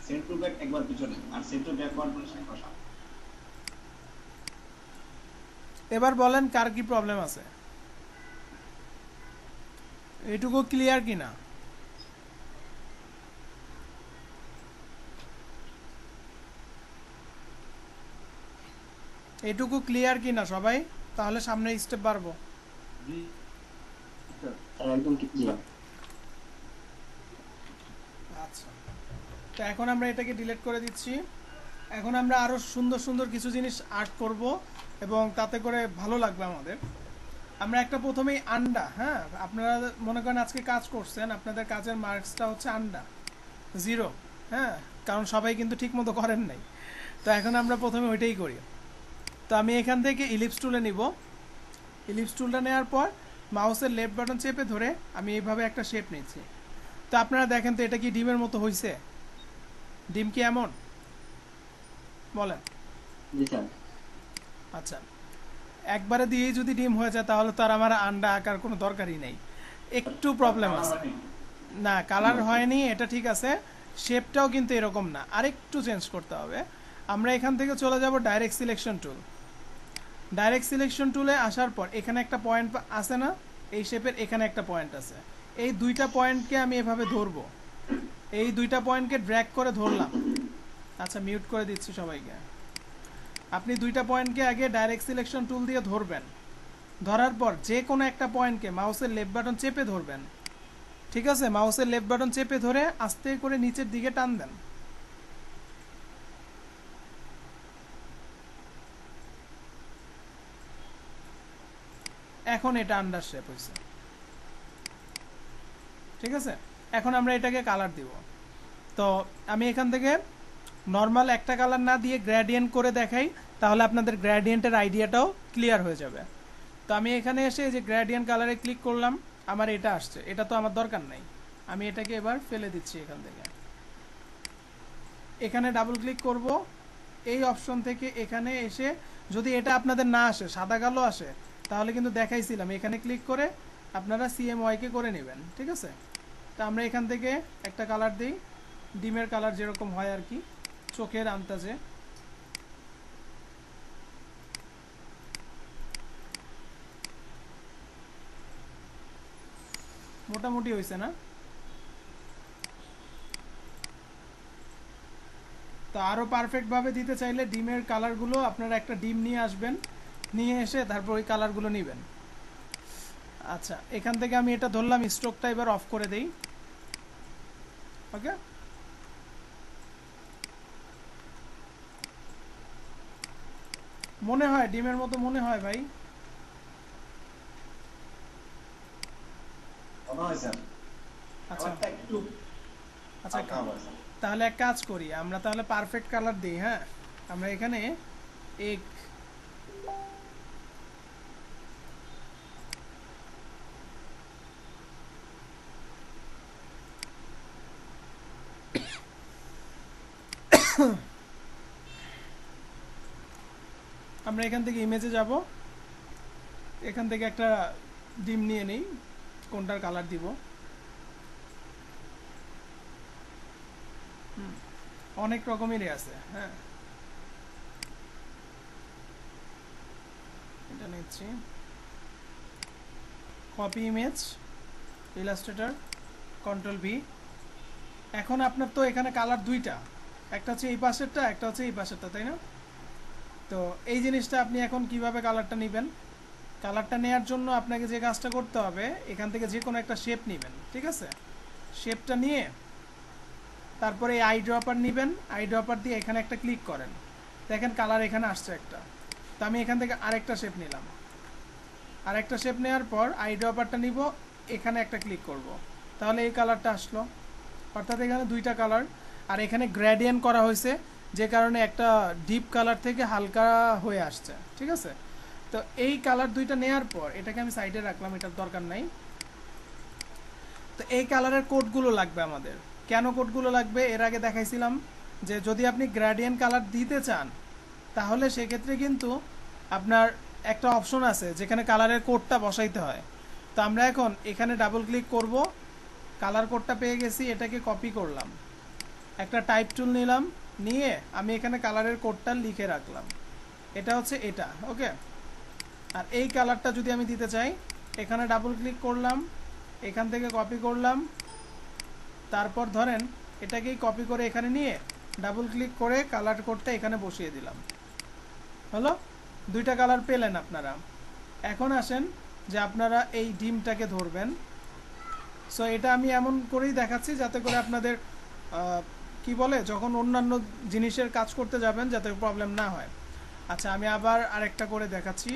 সেন্ড টু ব্যাক একবার পিছনে, আর সেন্ড টু ব্যাকওয়ার্ড মানে একবার সামনে। এবার বলেন কার কি প্রবলেম আছে, এইটুকু ক্লিয়ার কিনা? এইটুকু ক্লিয়ার কিনা সবাই? তাহলে সামনে স্টেপ বাড়বো। জি স্যার একদম ক্লিয়ার। আচ্ছা, তো এখন আমরা এটাকে ডিলিট করে দিচ্ছি। এখন আমরা আরো সুন্দর সুন্দর কিছু জিনিস আর্ট করব এবং তাতে করে ভালো লাগবে আমাদের। আমরা একটা প্রথমেই আন্ডা, হ্যাঁ আপনারা মনে করেন আজকে কাজ করছেন, আপনাদের কাজের মার্কসটা হচ্ছে আন্ডা 0, হ্যাঁ কারণ সবাই কিন্তু ঠিক মতো করেন নাই। তো এখন আমরা প্রথমে ওইটাই করি। তো আমি এখান থেকে ইলিপস টুলে নিব। ইলিপস টুলটা নেওয়ার পর মাউসের লেফট বাটন চেপে ধরে আমি এইভাবে একটা শেপ নিচ্ছি। তো আপনারা দেখেন তো এটা কি ডিমের মতো হয়েছে? ডিম কি এমন? বলেন। জি স্যার। আচ্ছা, একবারে দিয়েই যদি ডিম হয়ে যায় তাহলে তো আর আমার আন্ডা আঁকার কোনো দরকারই নেই, একটু প্রবলেম আছে। না, কালার হয়নি এটা ঠিক আছে, শেপটাও কিন্তু এরকম না, আরেকটু চেঞ্জ করতে হবে। আমরা এখান থেকে চলে যাব ডাইরেক্ট সিলেকশন টুল। ডাইরেক্ট সিলেকশন টুলে আসার পর এখানে একটা পয়েন্ট আছে না, এই শেপের এখানে একটা পয়েন্ট আছে। এই দুইটা পয়েন্টকে আমি এভাবে ধরবো, এই দুইটা পয়েন্টকে ড্র্যাগ করে ধরলাম। আচ্ছা, মিউট করে দিচ্ছি সবাইকে। আপনি দুইটা পয়েন্টকে আগে ডাইরেক্ট সিলেকশন টুল দিয়ে ধরবেন, ধরার পর যে কোনো একটা পয়েন্টকে মাউসের লেফট বাটন চেপে ধরবেন, ঠিক আছে? মাউসের লেফট বাটন চেপে ধরে আস্তে করে নিচের দিকে টান দেন। এখন এটা আন্ডার শেপ হয়েছে, ঠিক আছে? এখন আমরা এটাকে কালার দিব। তো আমি এখান থেকে নর্মাল একটা কালার না দিয়ে গ্রেডিয়েন্ট করে দেখাই, তাহলে আপনাদের গ্রেডিয়েন্টের আইডিয়াটাও ক্লিয়ার হয়ে যাবে। তো আমি এখানে এসে যে গ্রেডিয়েন্ট কালারে ক্লিক করলাম, আমার এটা আসছে, এটা তো আমার দরকার নাই, আমি এটাকে এবার ফেলে দিচ্ছি এখান থেকে। এখানে ডাবল ক্লিক করব, এই অপশন থেকে এখানে এসে যদি এটা আপনাদের না আসে, সাদা কালো আসে, তাহলে কিন্তু দেখাইছিলাম এখানে ক্লিক করে আপনারা CMYK করে নেবেন, ঠিক আছে? তো আমরা এখান থেকে একটা কালার দিই, ডিমের কালার যেরকম হয় আর কি, চোখের আন্দাজে। মোটামুটি হয়েছে না? তো আরও পারফেক্টভাবে দিতে চাইলে ডিমের কালারগুলো আপনারা একটা ডিম নিয়ে আসবেন, নিয়ে এসে তারপর ওই কালারগুলো নেবেন। আচ্ছা, এখান থেকে আমি এটা ধরলাম, স্ট্রোকটা এবার অফ করে দেই। ওকে, মনে হয় ডিমের মতো মনে হয় ভাই। মনে হয় স্যার আচ্ছা কালারটা একটু আচ্ছা, হালকা হবে স্যার। তাহলে এক কাজ করি, আমরা তাহলে পারফেক্ট কালার দিই। হ্যাঁ, আমরা এখানে এক আমরা এখান থেকে ইমেজে যাব, এখান থেকে একটা ডিম নিয়ে নেই, কোনটার কালার দিব। অনেক রকমেরই আছে। হ্যাঁ, এটা নিচ্ছি, কপি ইমেজ, ইলাস্ট্রেটর, Ctrl+V। এখন আপনার তো এখানে কালার দুইটা, একটা হচ্ছে এই পাশেরটা, একটা হচ্ছে এই পাশেরটা, তাই না? তো এই জিনিসটা আপনি এখন কিভাবে কালারটা নেবেন? কালারটা নেওয়ার জন্য আপনাকে যে কাজটা করতে হবে, এখান থেকে যে কোনো একটা শেপ নেবেন, ঠিক আছে? শেপটা নিয়ে তারপরে এই আই ড্রপার নেবেন, আই ড্রপার দিয়ে এখানে একটা ক্লিক করেন, দেখেন কালার এখানে আসছে একটা। তো আমি এখান থেকে আরেকটা শেপ নিলাম, আরেকটা শেপ নেওয়ার পর আই ড্রপারটা নিব, এখানে একটা ক্লিক করব, তাহলে এই কালারটা আসলো। অর্থাৎ এখানে দুইটা কালার, আর এখানে গ্রেডিয়েন্ট করা হয়েছে যে কারণে একটা ডিপ কালার থেকে হালকা হয়ে আসছে, ঠিক আছে। তো এই কালার দুইটা নেওয়ার পর এটাকে আমি সাইডে রাখলাম, এটার দরকার নাই। তো এই কালারের কোডগুলো লাগবে আমাদের। কেন কোডগুলো লাগবে এর আগে দেখাইছিলাম, যে যদি আপনি গ্রেডিয়েন্ট কালার দিতে চান তাহলে সেক্ষেত্রে কিন্তু আপনার একটা অপশন আছে যেখানে কালারের কোডটা বসাইতে হয়। তো আমরা এখন এখানে ডাবল ক্লিক করব, কালার কোডটা পেয়ে গেছি, এটাকে কপি করলাম, একটা টাইপ টুল নিলাম, নিয়ে আমি এখানে কালারের কোডটা লিখে রাখলাম, এটা হচ্ছে এটা, ওকে। আর এই কালারটা যদি আমি দিতে চাই, এখানে ডাবল ক্লিক করলাম, এখান থেকে কপি করলাম, তারপর ধরেন এটাকেই কপি করে এখানে নিয়ে ডাবল ক্লিক করে কালার কোডটা এখানে বসিয়ে দিলাম, হলো। দুইটা কালার পেলেন আপনারা। এখন আসেন যে আপনারা এই ডিমটাকে ধরবেন। সো এটা আমি এমন করেই দেখাচ্ছি যাতে করে আপনাদের কি বলে, যখন অন্যান্য জিনিসের কাজ করতে যাবেন যাতে প্রবলেম না হয়। আচ্ছা, আমি আবার আরেকটা করে দেখাচ্ছি।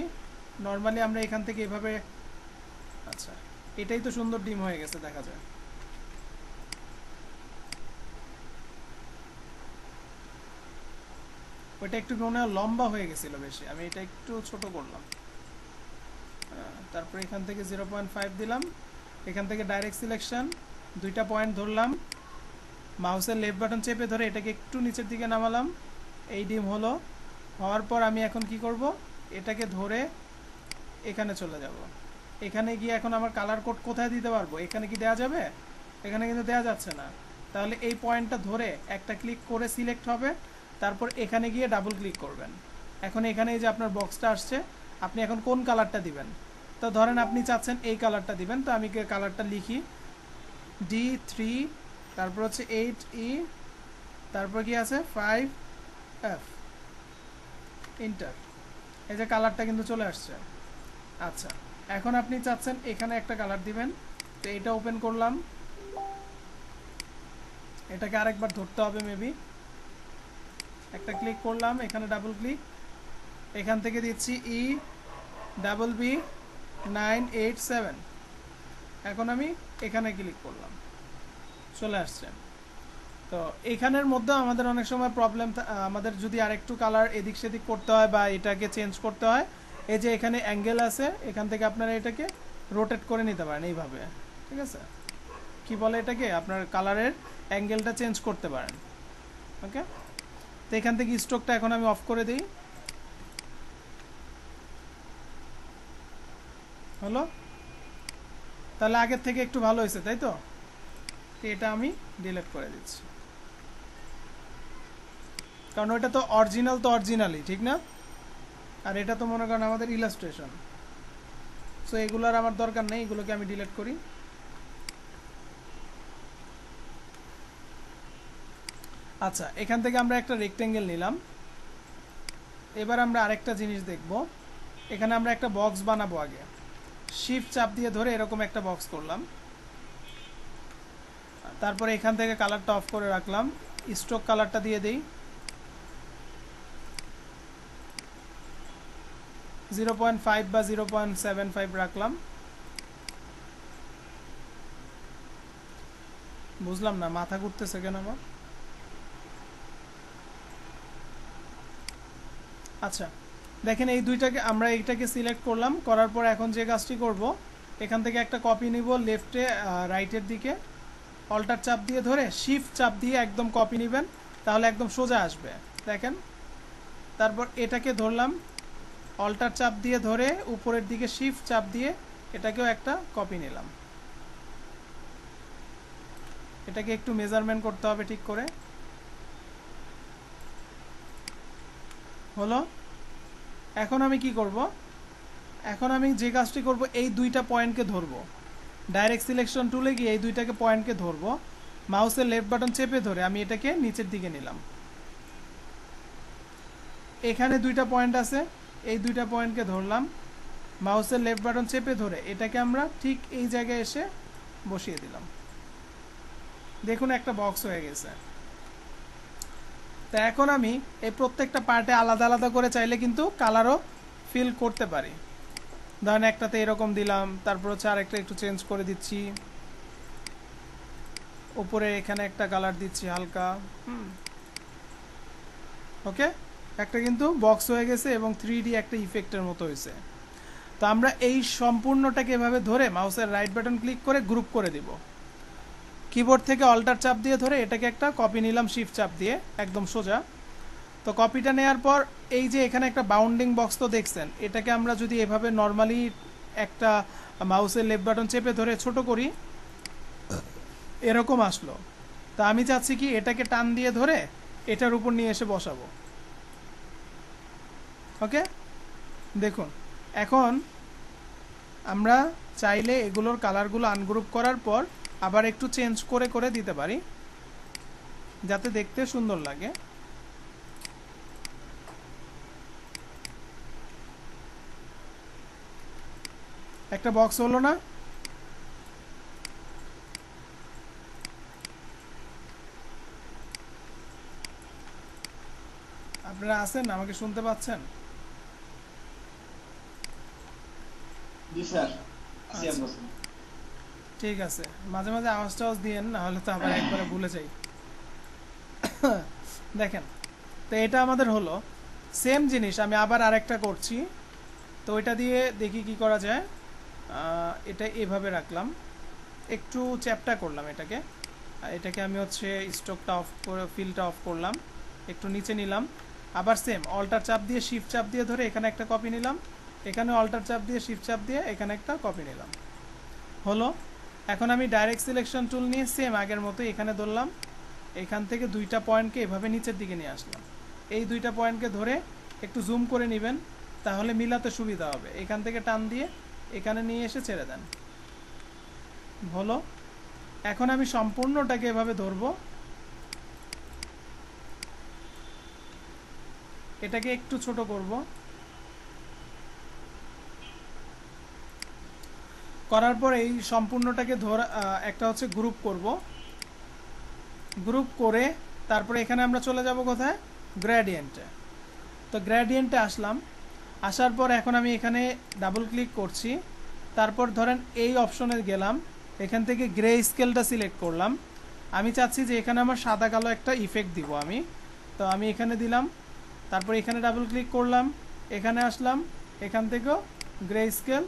নর্মালি আমরা এখান থেকে এভাবে, আচ্ছা এটাই তো সুন্দর ডিম হয়ে গেছে, দেখা যায়। ওইটা একটু মনে হয় লম্বা হয়ে গেছিল বেশি, আমি এটা একটু ছোট করলাম। তারপর এখান থেকে 0.5 দিলাম, এখান থেকে ডাইরেক্ট সিলেকশন, দুইটা পয়েন্ট ধরলাম, মাউসের লেফট বাটন চেপে ধরে এটাকে একটু নিচের দিকে নামালাম, এই ডিম হলো। হওয়ার পর আমি এখন কি করব, এটাকে ধরে এখানে চলে যাব। এখানে গিয়ে এখন আমার কালার কোড কোথায় দিতে পারবো, এখানে কি দেওয়া যাবে? এখানে কিন্তু দেওয়া যাচ্ছে না। তাহলে এই পয়েন্টটা ধরে একটা ক্লিক করে সিলেক্ট হবে, তারপর এখানে গিয়ে ডাবল ক্লিক করবেন। এখন এখানে এই যে আপনার বক্সটা আসছে, আপনি এখন কোন কালারটা দিবেন? তো ধরেন আপনি চাচ্ছেন এই কালারটা দিবেন, তো আমি কালারটা লিখি D3, তারপর হচ্ছে 8E, তারপর কি আছে 5F, ইন্টার। এই যে কালারটা কিন্তু চলে আসছে। আচ্ছা, এখন আপনি চাচ্ছেন এখানে একটা কালার দিবেন, তো এটা ওপেন করলাম, এটাকে আরেকবার ধরতে হবে মেবি, একটা ক্লিক করলাম, এখানে ডাবল ক্লিক, এখান থেকে দিচ্ছি EBB987, এখন আমি এখানে ক্লিক করলাম, চলে আসছে। তো এখানের মধ্যে আমাদের অনেক সময় প্রবলেম, আমাদের যদি আরেকটু কালার এদিক সেদিক করতে হয় বা এটাকে চেঞ্জ করতে হয়, এই যে এখানে অ্যাঙ্গেল আছে, এখান থেকে আপনারা এটাকে রোটেট করে নিতে পারেন এইভাবে, ঠিক আছে। কি বলে এটাকে, আপনার কালারের অ্যাঙ্গেলটা চেঞ্জ করতে পারেন, ওকে। তো এখান থেকে স্ট্রোকটা এখন আমি অফ করে দিই, হলো। তাহলে আগের থেকে একটু ভালো হয়েছে, তাই তো? এটা আমি ডিলিট করে দিচ্ছি, কারণ ওইটা তো অরিজিনাল, তো অরিজিনালি ঠিক না, আর এটা তো মনে করেন আমাদের ইলাস্ট্রেশন। সো এগুলোর আমার দরকার নেই, এগুলোকে আমি ডিলিট করি। আচ্ছা, এখান থেকে আমরা একটা রেক্টেঙ্গেল নিলাম। এবার আমরা আরেকটা জিনিস দেখব, এখানে আমরা একটা বক্স বানাবো। আগে শিফট চাপ দিয়ে ধরে এরকম একটা বক্স করলাম, তারপরে এখান থেকে কালারটা অফ করে রাখলাম, স্ট্রোক কালারটা দিয়ে দিই 0.5 বা 0.75 রাখলাম। বুঝলাম না, মাথা ঘুরতেছে কেন আমার। আচ্ছা দেখেন, এই দুইটাকে আমরা এইটাকে সিলেক্ট করলাম, করার পর এখন যে কাজটি করব, এখান থেকে একটা কপি নিব, লেফটে রাইটের দিকে অল্টার চাপ দিয়ে ধরে শিফট চাপ দিয়ে একদম কপি নেবেন, তাহলে একদম সোজা আসবে, দেখেন। তারপর এটাকে ধরলাম, অল্টার চাপ দিয়ে ধরে উপরের দিকে শিফট চাপ দিয়ে এটাকেও একটা কপি নিলাম। এটাকে একটু মেজারমেন্ট করতে হবে ঠিক করে, হলো। এখন আমি কি করব, এখন আমি যে কাজটি করব, এই দুইটা পয়েন্টকে ধরবো, ডাইরেক্ট সিলেকশন টুলে গিয়ে এই দুইটাকে পয়েন্টকে ধরবো, মাউসের লেফট বাটন চেপে ধরে আমি এটাকে নিচের দিকে নিলাম। এখানে দুইটা পয়েন্ট আছে, এই দুইটা পয়েন্টকে ধরলাম, মাউসের লেফট বাটন চেপে ধরে এটাকে আমরা ঠিক এই জায়গায় এসে বসিয়ে দিলাম। দেখুন একটা বক্স হয়ে গেছে। তা এখন আমি এই প্রত্যেকটা পার্টে আলাদা আলাদা করে চাইলে কিন্তু কালারও ফিল করতে পারি। ধরেন একটাতে এরকম দিলাম, তারপর হচ্ছে আরেকটা একটু চেঞ্জ করে দিচ্ছি, উপরে এখানে একটা কালার দিচ্ছি হালকা। ওকে, একটা কিন্তু বক্স হয়ে গেছে এবং 3D একটা ইফেক্টের মতো হয়েছে। তো আমরা এই সম্পূর্ণটাকে এভাবে ধরে মাউসের রাইট বাটন ক্লিক করে গ্রুপ করে দিব। কিবোর্ড থেকে অল্টার চাপ দিয়ে ধরে এটাকে একটা কপি নিলাম শিফট চাপ দিয়ে একদম সোজা। তো কপিটা নেওয়ার পর এই যে এখানে একটা বাউন্ডিং বক্স তো দেখছেন, এটাকে আমরা যদি এভাবে নর্মালি একটা মাউসের লেফট বাটন চেপে ধরে ছোট করি, এরকম আসলো। তা আমি চাচ্ছি কি এটাকে টান দিয়ে ধরে এটার উপর নিয়ে এসে বসাবো। ওকে, দেখুন এখন আমরা চাইলে এগুলোর কালারগুলো আনগ্রুপ করার পর আবার একটু চেঞ্জ করে করে দিতে পারি যাতে দেখতে সুন্দর লাগে। একটা বক্স হলো না? আপনারা আছেন, আমাকে শুনতে পাচ্ছেন? জি স্যার, আচ্ছা, ঠিক আছে। মাঝে মাঝে আওয়াজ টাওয়াজ দিয়েন, না হলে তো আবার একবারে ভুলে যাই। দেখেন, তো এটা আমাদের হলো। সেম জিনিস আমি আবার আরেকটা করছি। তো ওইটা দিয়ে দেখি কি করা যায়। এটা এভাবে রাখলাম, একটু চ্যাপটা করলাম এটাকে। এটাকে আমি হচ্ছে স্ট্রোকটা অফ করে ফিলটা অফ করলাম, একটু নিচে নিলাম। আবার সেম অল্টার চাপ দিয়ে শিফট চাপ দিয়ে ধরে এখানে একটা কপি নিলাম, এখানে অল্টার চাপ দিয়ে শিফট চাপ দিয়ে এখানে একটা কপি নিলাম। হলো। এখন আমি ডাইরেক্ট সিলেকশন টুল নিয়ে সেম আগের মতো এখানে ধরলাম, এখান থেকে দুইটা পয়েন্টকে এভাবে নিচের দিকে নিয়ে আসলাম। এই দুইটা পয়েন্টকে ধরে একটু জুম করে নেবেন, তাহলে মিলাতে সুবিধা হবে। এখান থেকে টান দিয়ে এখানে নিয়ে এসে ছেড়ে দেন। হলো। এখন আমি সম্পূর্ণটাকে এভাবে ধরবো, এটাকে একটু ছোট করব, করার পর এই সম্পূর্ণটাকে ধরা একটা হচ্ছে গ্রুপ করব। গ্রুপ করে তারপরে এখানে আমরা চলে যাব কোথায়, গ্রেডিয়েন্টে। তো গ্রেডিয়েন্টে আসলাম, আসার পর এখন আমি এখানে ডাবল ক্লিক করছি। তারপর ধরেন এই অপশনে গেলাম, এখান থেকে গ্রে স্কেলটা সিলেক্ট করলাম। আমি চাচ্ছি যে এখানে আমার সাদা কালো একটা ইফেক্ট দিব আমি, তো আমি এখানে দিলাম। তারপর এখানে ডাবল ক্লিক করলাম, এখানে আসলাম, এখান থেকেও গ্রে স্কেল।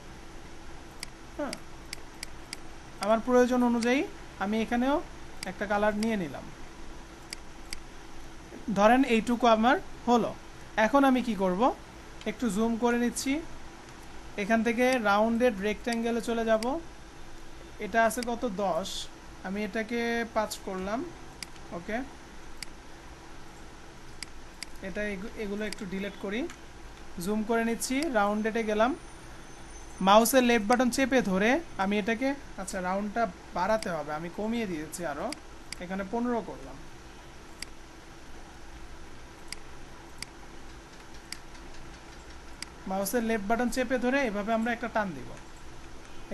হ্যাঁ, আমার প্রয়োজন অনুযায়ী আমি এখানেও একটা কালার নিয়ে নিলাম। ধরেন এইটুকু আমার হলো। এখন আমি কি করব, একটু জুম করে নিচ্ছি, এখান থেকে রাউন্ডেড রেক্ট্যাঙ্গেলে চলে যাব। এটা আছে কত, 10, আমি এটাকে 5 করলাম। ওকে, এটা এগুলো একটু ডিলিট করি, জুম করে নিচ্ছি, রাউন্ডেডে গেলাম, মাউসের লেফট বাটন চেপে ধরে আমি এটাকে, আচ্ছা রাউন্ডটা বাড়াতে হবে, আমি কমিয়ে দিয়েছি আরও, এখানে 15 করলাম। মাউসের লেফট বাটন চেপে ধরে এভাবে আমরা একটা টান দিব,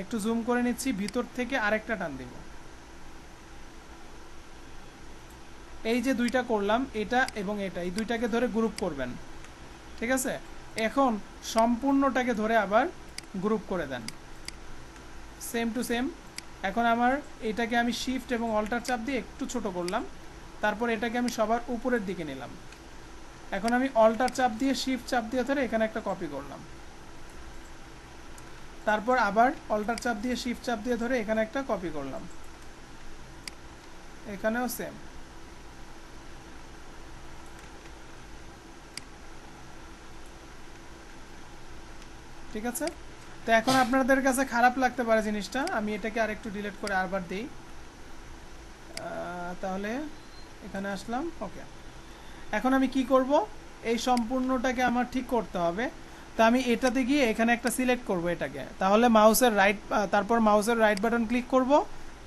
একটু জুম করে নিচ্ছি, ভিতর থেকে আরেকটা টান দিব। এই যে দুইটা করলাম, এটা এবং এটা, এই দুইটাকে ধরে গ্রুপ করবেন, ঠিক আছে? এখন সম্পূর্ণটাকে ধরে আবার গ্রুপ করে দেন, সেম টু সেম। এখন আমার এটাকে আমি শিফট এবং অল্টার চাপ দিয়ে একটু ছোট করলাম, তারপর এটাকে আমি সবার উপরের দিকে নিলাম। এখন আমি অল্টার চাপ দিয়ে শিফট চাপ দিয়ে ধরে এখানে একটা কপি করলাম, তারপর আবার অল্টার চাপ দিয়ে শিফট চাপ দিয়ে ধরে এখানে একটা কপি করলাম, এখানেও সেম। ঠিক আছে? তো এখন আপনাদের কাছে খারাপ লাগতে পারে জিনিসটা, আমি এটাকে আরেকটু ডিলিট করে আবার দিই। তাহলে এখানে আসলাম। ওকে, এখন আমি কি করব, এই সম্পূর্ণটাকে আমার ঠিক করতে হবে। তো আমি এটাতে গিয়ে এখানে একটা সিলেক্ট করব এটাকে, তাহলে মাউসের রাইট, তারপর মাউসের রাইট বাটন ক্লিক করব,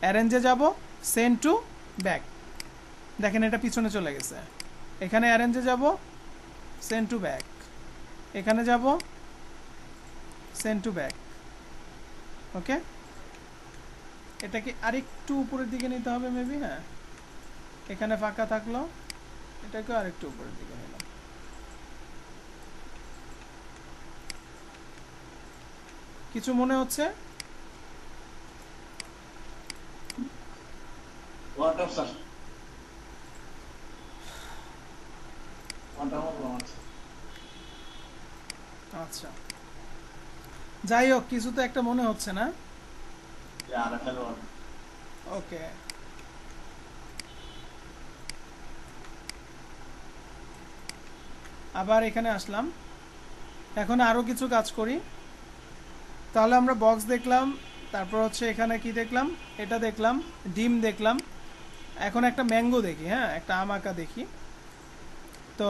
অ্যারেঞ্জে যাব, সেন্ড টু ব্যাক। দেখেন এটা পিছনে চলে গেছে। এখানে অ্যারেঞ্জে যাব, সেন্ড টু ব্যাক, এখানে যাব, সেন্ড টু ব্যাক। ওকে, এটাকে আরেকটু উপরের দিকে নিতে হবে মেবি। হ্যাঁ, এখানে ফাঁকা থাকলো, এটাকে আরেকটু উপরের দিকে নিলাম। কিছু মনে হচ্ছে? ওয়াটার স্যার ওয়াটার বললাম আচ্ছা আচ্ছা, যাই হোক কিছু তো একটা মনে হচ্ছে না। আর একটা ওয়াটার ওকে, আবার এখানে আসলাম। এখন আরো কিছু কাজ করি। তাহলে আমরা বক্স দেখলাম, তারপর হচ্ছে এখানে কি দেখলাম, এটা দেখলাম, ডিম দেখলাম। এখন একটা ম্যাঙ্গো দেখি, হ্যাঁ একটা আম আঁকা দেখি। তো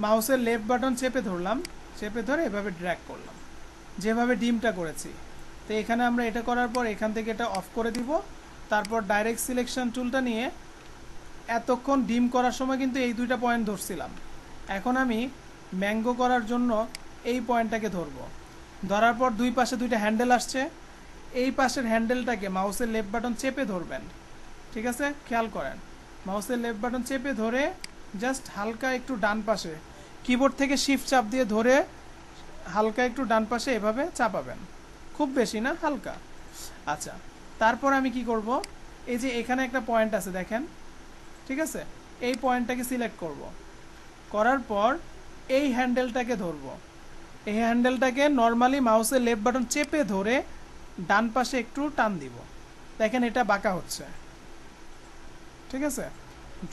মাউসের লেফট বাটন চেপে ধরলাম, চেপে ধরে এভাবে ড্র্যাগ করলাম, যেভাবে ডিমটা করেছি। তো এখানে আমরা এটা করার পর এখান থেকে এটা অফ করে দিব। তারপর ডাইরেক্ট সিলেকশন টুলটা নিয়ে এতক্ষণ ডিম করার সময় কিন্তু এই দুইটা পয়েন্ট ধরছিলাম, এখন আমি ম্যাঙ্গো করার জন্য এই পয়েন্টটাকে ধরবো। ধরার পর দুই পাশে দুইটা হ্যান্ডেল আসছে, এই পাশের হ্যান্ডেলটাকে মাউসের লেফট বাটন চেপে ধরবেন। ঠিক আছে, খেয়াল করেন, মাউসের লেফট বাটন চেপে ধরে জাস্ট হালকা একটু ডান পাশে, কিবোর্ড থেকে শিফট চাপ দিয়ে ধরে হালকা একটু ডান পাশে এভাবে চাপাবেন, খুব বেশি না, হালকা। আচ্ছা, তারপর আমি কি করব, এই যে এখানে একটা পয়েন্ট আছে দেখেন, ঠিক আছে, এই পয়েন্টটাকে সিলেক্ট করব, করার পর এই হ্যান্ডেলটাকে ধরব। এই হ্যান্ডেলটাকে নর্মালি মাউসের লেফট বাটন চেপে ধরে ডান পাশে একটু টান দিব, দেখেন এটা বাঁকা হচ্ছে। ঠিক আছে,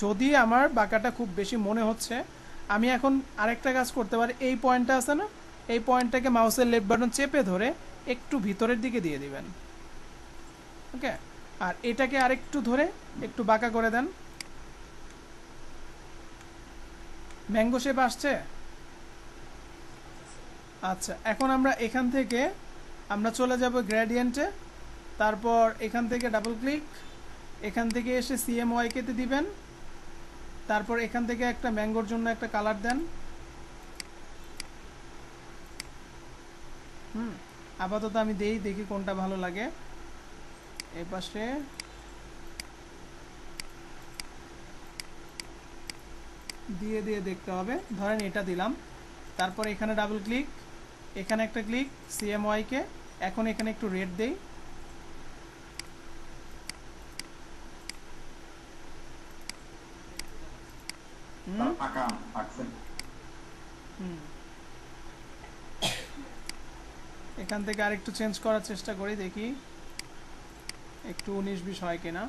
যদি আমার বাঁকাটা খুব বেশি মনে হচ্ছে, আমি এখন আরেকটা কাজ করতে পারি। এই পয়েন্টটা আছে না, এই পয়েন্টটাকে মাউসের লেফট বাটন চেপে ধরে একটু ভিতরের দিকে দিয়ে দিবেন। ওকে, আর এটাকে আরেকটু ধরে একটু বাঁকা করে দেন। ম্যাঙ্গো শেপ আসছে। আচ্ছা, এখন আমরা এখান থেকে আমরা চলে যাব গ্রেডিয়েন্টে। তারপর এখান থেকে ডাবল ক্লিক, এখান থেকে এসে CMYK তে দিবেন। তারপর এখান থেকে একটা ম্যাঙ্গোর জন্য একটা কালার দেন। আপাতত আমি দেখি কোনটা ভালো লাগে। এই পাশে দিয়ে দেখতে হবে, ধরেন এটা দিলাম। তারপর এখানে ডাবল ক্লিক, এখানে একটা ক্লিক, CMYK। এখন এখানে একটু রেড দেই। পাকা পাকছে এখান থেকে আরেকটু চেঞ্জ করার চেষ্টা করি, দেখি একটু 19-20 হয় কিনা।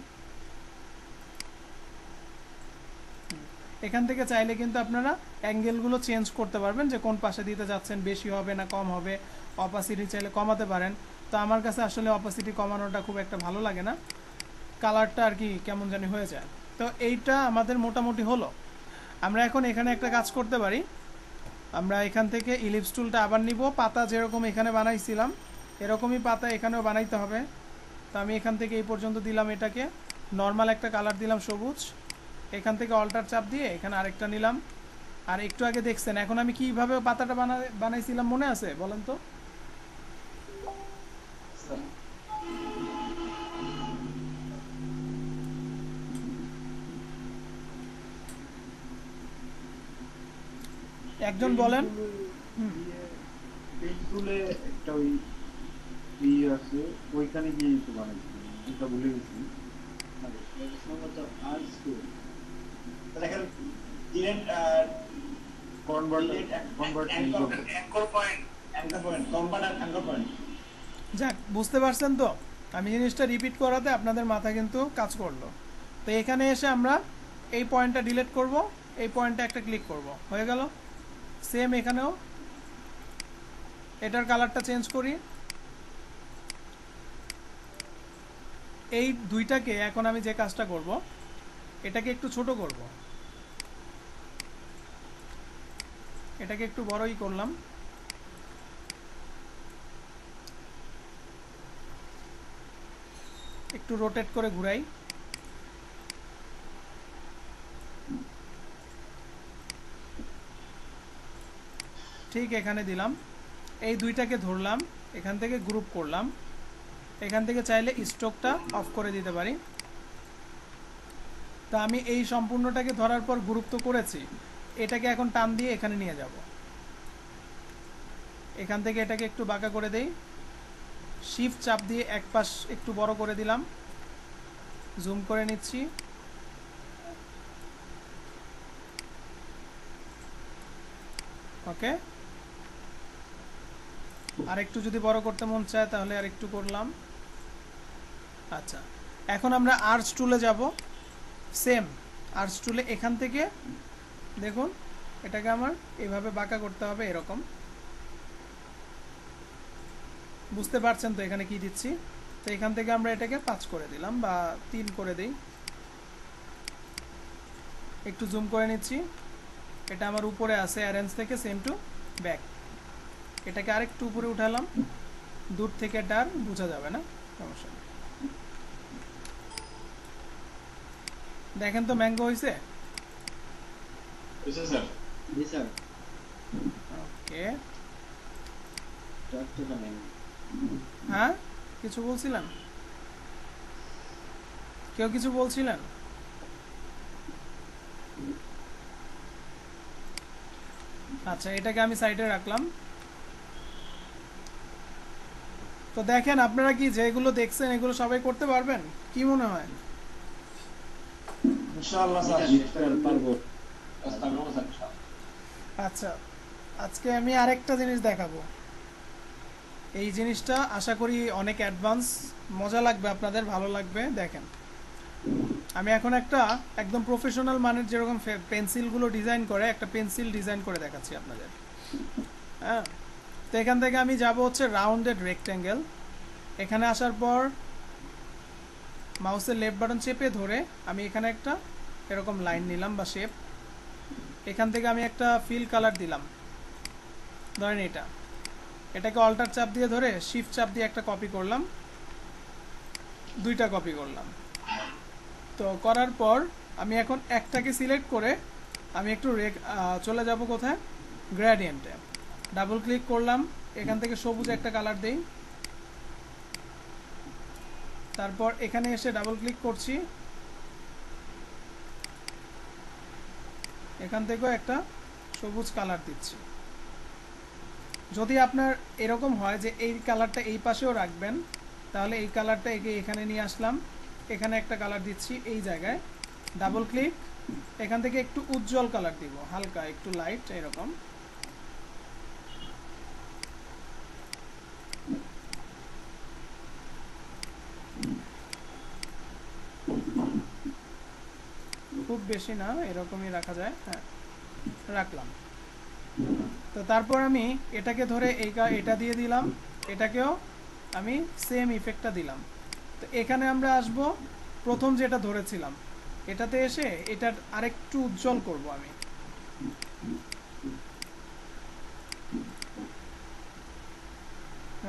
এখান থেকে চাইলে কিন্তু আপনারা অ্যাঙ্গেলগুলো চেঞ্জ করতে পারবেন, যে কোন পাশে দিতে যাচ্ছেন, বেশি হবে না কম হবে। অপাসিটি চাইলে কমাতে পারেন। তো আমার কাছে আসলে অপাসিটি কমানোটা খুব একটা ভালো লাগে না, কালারটা আর কি কেমন জানি হয়ে যায়। তো এইটা আমাদের মোটামুটি হলো। আমরা এখন এখানে একটা কাজ করতে পারি, আমরা এখান থেকে ইলিপস টুলটা আবার নিব। পাতা যেরকম এখানে বানাইছিলাম এরকমই পাতা এখানেও বানাইতে হবে। তো আমি এখান থেকে এই পর্যন্ত দিলাম, এটাকে নর্মাল একটা কালার দিলাম সবুজ। এখান থেকে অল্টার চাপ দিয়ে এখানে আরেকটা নিলাম। আর একটু আগে দেখছেন এখন আমি কিভাবে পাতাটা বানাইছিলাম মনে আছে বলেন তো? একজন বলেন। পেন্টুলে একটা ওই আছে, ওইখানে গিয়ে একটু বানাইছি, এটা ভুলে গেছি। দেখেন ডিলেট যাক, বুঝতে পারছেন তো? আমি জিনিসটা রিপিট করাতে আপনাদের মাথা কিন্তু কাজ করলো। তো এখানে এসে আমরা এই পয়েন্টটা ডিলিট করব, এই পয়েন্টটা একটা ক্লিক করব, হয়ে গেল। সেম এখানেও এটার কালারটা চেঞ্জ করি। এই দুইটাকে এখন আমি যে কাজটা করব, এটাকে একটু ছোট করব, এটাকে একটু বড়ই করলাম। একটু রোটেট করে ঘুরাই। ঠিক এখানে দিলাম। এই দুইটাকে ধরলাম, এখান থেকে গ্রুপ করলাম। এখান থেকে চাইলে স্ট্রোকটা অফ করে দিতে পারি। তো আমি এই সম্পূর্ণটাকে ধরার পর গ্রুপ তো করেছি, এটাকে এখন টান দিয়ে এখানে নিয়ে যাব। এখান থেকে এটাকে একটু বাঁকা করে দেই, শিফট চাপ দিয়ে এক পাশ একটু বড় করে দিলাম। জুম করে নিচ্ছি। ওকে, আর একটু যদি বড় করতে মন চায় তাহলে আর একটু করলাম। আচ্ছা, এখন আমরা আর্চ টুলে যাব। সেম আর্চ টুলে এখান থেকে দেখুন এটাকে আমার এইভাবে বাঁকা করতে হবে, এরকম। বুঝতে পারছেন তো এখানে কি দিচ্ছি? তো এখান থেকে আমরা এটাকে 5 করে দিলাম বা 3 করে দিই। একটু জুম করে নিচ্ছি। এটা আমার উপরে আছে, অ্যারেঞ্জ থেকে সেন্ড টু ব্যাক। এটাকে আরেকটু উপরে উঠালাম, দূর থেকে এটা আর বোঝা যাবে না, সমস্যা নেই। দেখেন তো ম্যাঙ্গো হয়েছে? স্যার জি স্যার। ওকে, ট্রাকটা নেই। হ্যাঁ কিছু বলছিলেন? কেউ কিছু বলছিলেন? আচ্ছা, এটাকে আমি সাইডে রাখলাম। তো দেখেন আপনারা কি যেগুলো দেখছেন এগুলো সবাই করতে পারবেন কি মনে হয়? ইনশাআল্লাহ স্যার পারবো। চেষ্টা করব স্যার ইনশাআল্লাহ। আচ্ছা, আজকে আমি আরেকটা জিনিস দেখাবো। এই জিনিসটা আশা করি অনেক অ্যাডভান্স, মজা লাগবে আপনাদের, ভালো লাগবে। দেখেন, আমি এখন একটা একদম প্রফেশনাল মানের যেরকম পেন্সিলগুলো ডিজাইন করে একটা পেন্সিল ডিজাইন করে দেখাচ্ছি আপনাদের। হ্যাঁ, তো এখান থেকে আমি যাব হচ্ছে রাউন্ডেড রেক্ট্যাঙ্গেল। এখানে আসার পর মাউসের লেফট বাটন চেপে ধরে আমি এখানে একটা এরকম লাইন নিলাম বা শেপ। এখান থেকে আমি একটা ফিল কালার দিলাম, ধরেন এটাকে অল্টার চাপ দিয়ে ধরে শিফট চাপ দিয়ে একটা কপি করলাম, 2টা কপি করলাম। তো করার পর আমি এখন একটাকে সিলেক্ট করে আমি একটু চলে যাব কোথায়, গ্রেডিয়েন্টে ডাবল ক্লিক করলাম। এখান থেকে সবুজ একটা কালার দেই, তারপর এখানে এসে ডাবল ক্লিক করছি, এখান থেকেও একটা সবুজ কালার দিচ্ছি। যদি আপনার এরকম হয় যে এই কালারটা এই পাশেও রাখবেন, তাহলে এই কালারটা এখানে নিয়ে আসলাম, এখানে একটা কালার দিচ্ছি, এই জায়গায় ডাবল ক্লিক, এখান থেকে একটু উজ্জ্বল কালার দিব, হালকা একটু লাইট এরকম। খুব বেশি না, এরকমই রাখা যায়। হ্যাঁ, রাখলাম। তো তারপর আমি এটাকে ধরে এটা দিয়ে দিলাম, এটাকেও আমি সেম ইফেক্টটা দিলাম। তো এখানে আমরা আসব, প্রথম যেটা ধরেছিলাম এটাতে এসে এটা আরেকটু উজ্জ্বল করব আমি।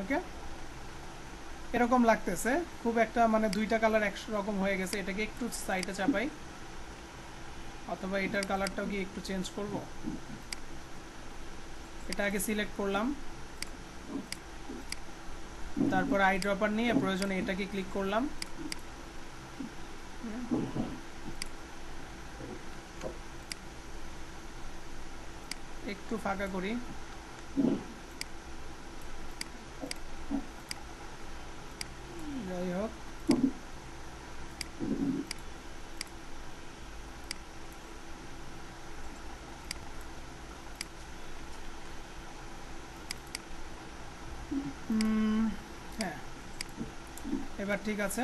ওকে, এরকম লাগতেছে, খুব একটা মানে 2টা কালার একরকম হয়ে গেছে। এটাকে একটু সাইডে চাপাই, অথবা এটার কালারটাও কি একটু চেঞ্জ করব। এটা আগে সিলেক্ট করলাম, তারপর আই ড্রপার নিয়ে প্রয়োজনে এটাকে ক্লিক করলাম। একটু ফাঁকা করি, যাই হোক। হ্যাঁ, এবার ঠিক আছে।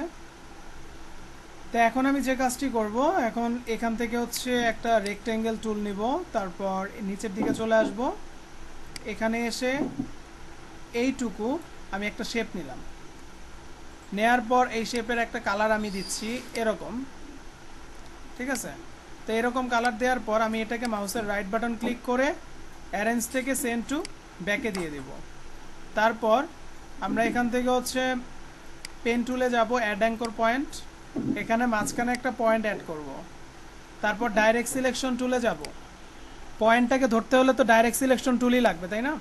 তো এখন আমি যে কাজটি করব, এখন এখান থেকে হচ্ছে একটা রেক্ট্যাঙ্গেল টুল নিব, তারপর নিচের দিকে চলে আসব, এখানে এসে এইটুকু আমি একটা শেপ নিলাম, নেয়ার পর এই শেপের একটা কালার আমি দিচ্ছি এরকম, ঠিক আছে? তো এরকম কালার দেওয়ার পর আমি এটাকে মাউসের রাইট বাটন ক্লিক করে অ্যারেঞ্জ থেকে সেন্ড টু ব্যাকে দিয়ে দিব। তারপর আমরা এখান থেকে হচ্ছে পেন টুলে যাব, অ্যাড অ্যাঙ্কর পয়েন্ট, এখানে মাঝখানে একটা পয়েন্ট অ্যাড করব। তারপর ডাইরেক্ট সিলেকশন টুলে যাব, পয়েন্টটাকে ধরতে হলে তো ডাইরেক্ট সিলেকশন টুলই লাগবে, তাই না?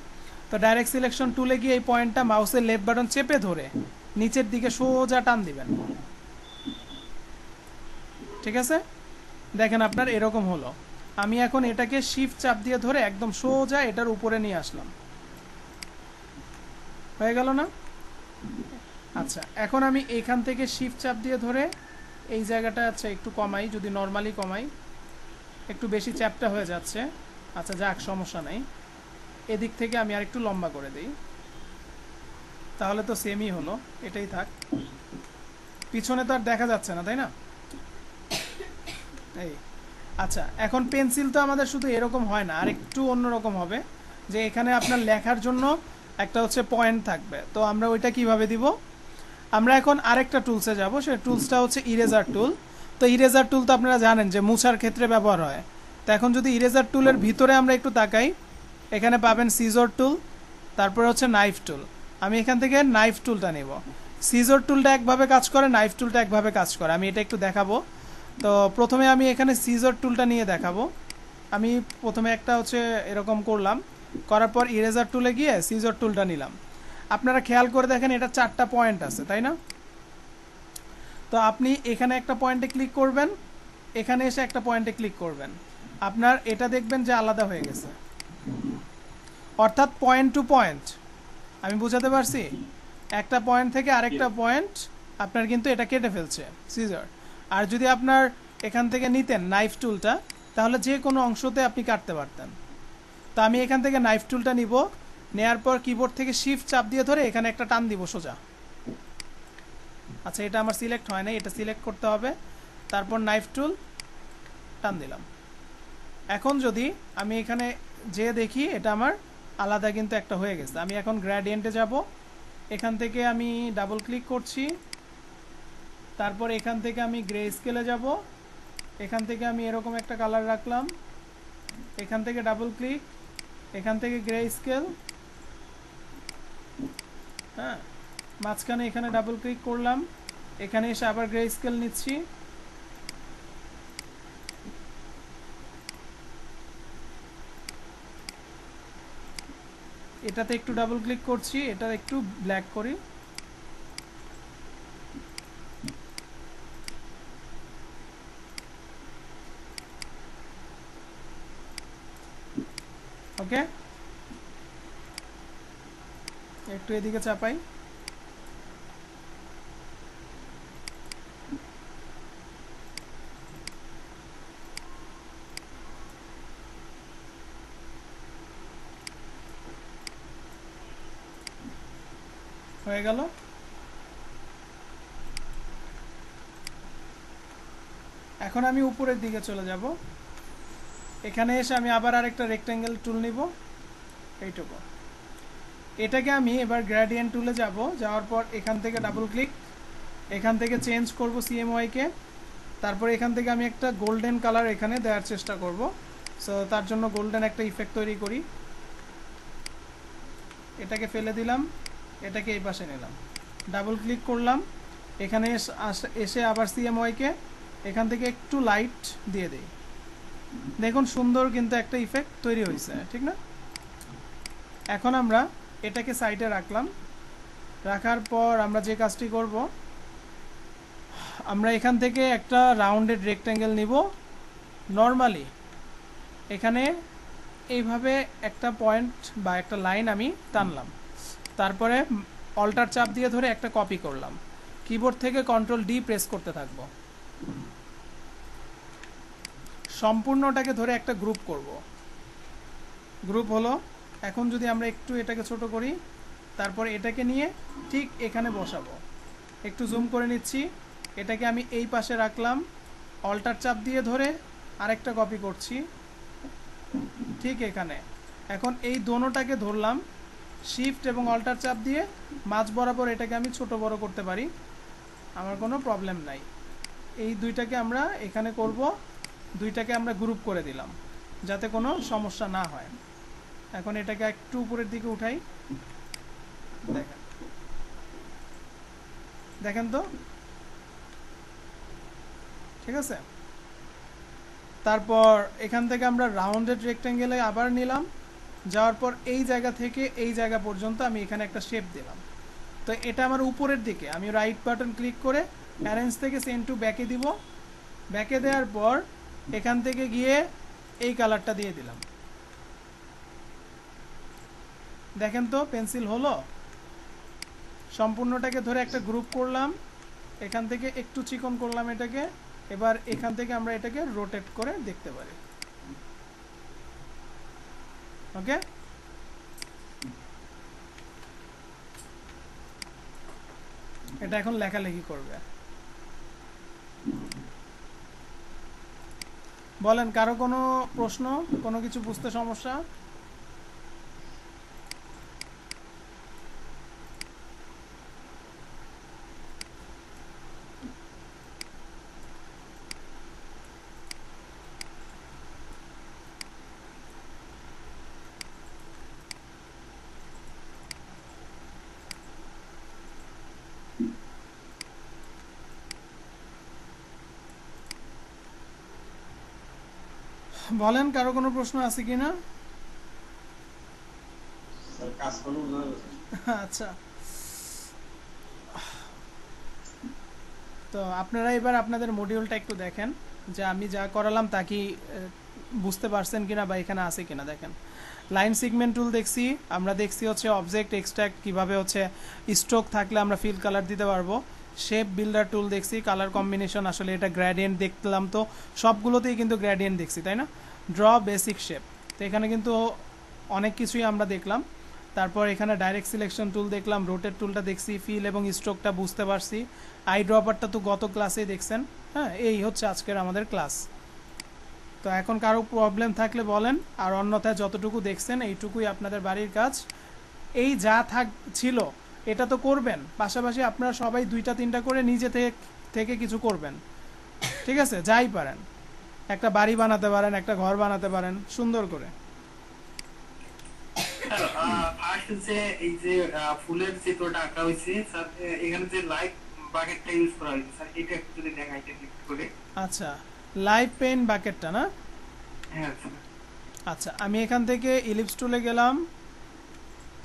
তো ডাইরেক্ট সিলেকশন টুলে গিয়ে এই পয়েন্টটা মাউসের লেফট বাটন চেপে ধরে নিচের দিকে সোজা টান দিবেন, ঠিক আছে? দেখেন আপনার এরকম হলো। আমি এখন এটাকে শিফট চাপ দিয়ে ধরে একদম সোজা এটার উপরে নিয়ে আসলাম, হয়ে গেল না? আচ্ছা, এখন আমি এখান থেকে শিফট চাপ দিয়ে ধরে এই জায়গাটা আচ্ছা একটু কমাই, যদি নর্মালি কমাই, একটু বেশি চ্যাপটা হয়ে যাচ্ছে। আচ্ছা যাক, সমস্যা নাই। এদিক থেকে আমি আর একটু লম্বা করে দিই, তাহলে তো সেমই হলো, এটাই থাক। পিছনে তো আর দেখা যাচ্ছে না, তাই না? এই আচ্ছা, এখন পেন্সিল তো আমাদের শুধু এরকম হয় না, আর একটু অন্যরকম হবে, যে এখানে আপনার লেখার জন্য একটা হচ্ছে পয়েন্ট থাকবে। তো আমরা ওইটা কিভাবে দিব? আমরা এখন আরেকটা টুলসে যাব, সেই টুলসটা হচ্ছে ইরেজার টুল। তো ইরেজার টুল তো আপনারা জানেন যে মুছার ক্ষেত্রে ব্যবহার হয়। তো এখন যদি ইরেজার টুলের ভিতরে আমরা একটু তাকাই, এখানে পাবেন সিজর টুল, তারপরে হচ্ছে নাইফ টুল। আমি এখান থেকে নাইফ টুলটা নেব। সিজর টুলটা একভাবে কাজ করে, নাইফ টুলটা একভাবে কাজ করে, আমি এটা একটু দেখাবো। তো প্রথমে আমি এখানে সিজর টুলটা নিয়ে দেখাবো। আমি প্রথমে একটা হচ্ছে এরকম করলাম, করার পর ইরেজার টুলে গিয়ে সিজর টুলটা নিলাম। আপনারা খেয়াল করে দেখেন, এটা 4টা পয়েন্ট আছে, তাই না? তো আপনি এখানে একটা পয়েন্টে ক্লিক করবেন, এখানে এসে একটা পয়েন্টে ক্লিক করবেন, আপনার এটা দেখবেন যে আলাদা হয়ে গেছে, অর্থাৎ পয়েন্ট টু পয়েন্ট। আমি বুঝাতে পারছি? একটা পয়েন্ট থেকে আরেকটা পয়েন্ট আপনার কিন্তু এটা কেটে ফেলছে সিজার। আর যদি আপনার এখান থেকে নিতেন নাইফ টুলটা, তাহলে যে কোনো অংশতে আপনি কাটতে পারতেন। তো আমি এখান থেকে নাইফ টুলটা নিব, নেয়ার পর কিবোর্ড থেকে শিফট চাপ দিয়ে ধরে এখানে একটা টান দিব সোজা। আচ্ছা, এটা আমার সিলেক্ট হয় না, এটা সিলেক্ট করতে হবে। তারপর নাইফ টুল টান দিলাম। এখন যদি আমি এখানে যে দেখি, এটা আমার আলাদা কিন্তু একটা হয়ে গেছে। আমি এখন গ্রেডিয়েন্টে যাব, এখান থেকে আমি ডাবল ক্লিক করছি, তারপর এখান থেকে আমি গ্রে স্কেলে যাব, এখান থেকে আমি এরকম একটা কালার রাখলাম, এখান থেকে ডাবল ক্লিক, এখান থেকে গ্রে স্কেল, হ্যাঁ, মাঝখানে এখানে ডাবল ক্লিক করলাম, এখানে এসে আবার গ্রে স্কেল নিচ্ছি, এটাতে একটু ডাবল ক্লিক করছি, এটা একটু ব্ল্যাক করি, ওকে। একটু এদিকে চাপাই, হয়ে গেল। এখন আমি উপরের দিকে চলে যাব, এখানে এসে আমি আবার আরেকটা রেক্ট্যাঙ্গেল টুল নিব, এইটুকু। এটাকে আমি এবার গ্রেডিয়েন্ট টুলে যাব, যাওয়ার পর এখান থেকে ডাবল ক্লিক, এখান থেকে চেঞ্জ করব সিএমওয়াইকে, তারপর এখান থেকে আমি একটা গোল্ডেন কালার এখানে দেওয়ার চেষ্টা করব। সো তার জন্য গোল্ডেন একটা ইফেক্ট তৈরি করি, এটাকে ফেলে দিলাম, এটাকে এই পাশে নিলাম, ডাবল ক্লিক করলাম, এখানে এসে আবার সিএমওয়াইকে এখান থেকে একটু লাইট দিয়ে দিই। দেখুন সুন্দর কিন্তু একটা ইফেক্ট তৈরি হয়েছে, ঠিক না? এখন আমরা এটাকে সাইডে রাখলাম, রাখার পর আমরা যে কাজটি করব, আমরা এখান থেকে একটা রাউন্ডেড রেক্ট্যাঙ্গেল নিব। নর্মালি এখানে এইভাবে একটা পয়েন্ট বা একটা লাইন আমি টানলাম, তারপরে অল্টার চাপ দিয়ে ধরে একটা কপি করলাম, কিবোর্ড থেকে কন্ট্রোল ডি প্রেস করতে থাকবো, সম্পূর্ণটাকে ধরে একটা গ্রুপ করব। গ্রুপ হলো। এখন যদি আমরা একটু এটাকে ছোট করি, তারপর এটাকে নিয়ে ঠিক এখানে বসাবো, একটু জুম করে নিচ্ছি, এটাকে আমি এই পাশে রাখলাম, অল্টার চাপ দিয়ে ধরে আরেকটা কপি করছি ঠিক এখানে। এখন এই দোনোটাকে ধরলাম, শিফট এবং অল্টার চাপ দিয়ে মাঝ বরাবর এটাকে আমি ছোট বড় করতে পারি, আমার কোনো প্রবলেম নাই। এই দুইটাকে আমরা এখানে করব, দুইটাকে আমরা গ্রুপ করে দিলাম যাতে কোনো সমস্যা না হয়। এখন এটাকে একটু উপরের দিকে উঠাই, দেখেন দেখেন তো, ঠিক আছে। তারপর এখান থেকে আমরা রাউন্ডেড রেক্ট্যাঙ্গেলে আবার নিলাম, যাওয়ার পর এই জায়গা থেকে এই জায়গা পর্যন্ত আমি এখানে একটা শেপ দিলাম। তো এটা আমার উপরের দিকে, আমি রাইট বাটন ক্লিক করে অ্যারেঞ্জ থেকে সেন্ড টু ব্যাকে দিব, ব্যাকে দেওয়ার পর এখান থেকে গিয়ে এই কালারটা দিয়ে দিলাম। দেখেন তো পেন্সিল হলো। সম্পূর্ণটাকে ধরে একটা গ্রুপ করলাম, এখান থেকে একটু চিকন করলাম এটাকে। এবার এখান থেকে আমরা এটাকে রোটেট করে দেখতে পারি। ওকে, এটা এখন লেখালেখি করবে। বলেন, কারো কোনো প্রশ্ন, কোনো কিছু বুঝতে সমস্যা? বলেন, কারো কোনো প্রশ্ন আছে কিনা? স্যার কাজ করুন না। আচ্ছা, তো আপনারা এবার আপনাদের মডিউলটা একটু দেখেন যে আমি যা করালাম তা কি বুঝতে পারছেন কিনা বা এখানে আছে কিনা। দেখেন, লাইন সিগমেন্ট টুল দেখছি, আমরা দেখছি হচ্ছে অবজেক্ট এক্সট্রাক্ট কিভাবে হচ্ছে স্ট্রোক থাকলে আমরা ফিল কালার দিতে পারবো। শেপ বিল্ডার টুল দেখছি, কালার কম্বিনেশন, আসলে এটা গ্রেডিয়েন্ট দেখলাম, তো সবগুলোতেই কিন্তু গ্রেডিয়েন্ট দেখছি, তাই না? ড্র বেসিক শেপ, তো এখানে কিন্তু অনেক কিছুই আমরা দেখলাম। তারপর এখানে ডাইরেক্ট সিলেকশন টুল দেখলাম, রোটেট টুলটা দেখছি, ফিল এবং স্ট্রোকটা বুঝতে পারছি, আই ড্রপারটা তো গত ক্লাসেই দেখছেন। হ্যাঁ, এই হচ্ছে আজকের আমাদের ক্লাস। তো এখন কারো প্রবলেম থাকলে বলেন, আর অন্যথায় যতটুকু দেখছেন এইটুকুই আপনাদের বাড়ির কাজ। এই যা ছিল এটা তো করবেন, পাশাপাশি আপনারা সবাই 2-3টা করে নিজে থেকে কিছু করবেন, ঠিক আছে? যাই পারেন, একটা বাড়ি বানাতে পারেন, একটা ঘর বানাতে পারেন সুন্দর করে। ফার্স্ট যে এই যে ফুলের চিত্রটা আঁকা হয়েছে স্যার, এখানে যে লাইট বাকেটটা ইউজ করা হয়েছে স্যার, এটা একটু যদি দেখাইতে ক্লিক করে। আচ্ছা, লাইভ পেন বাকেটটা না? হ্যাঁ স্যার। আচ্ছা, আমি এখান থেকে ইলিপস টুলে গেলাম।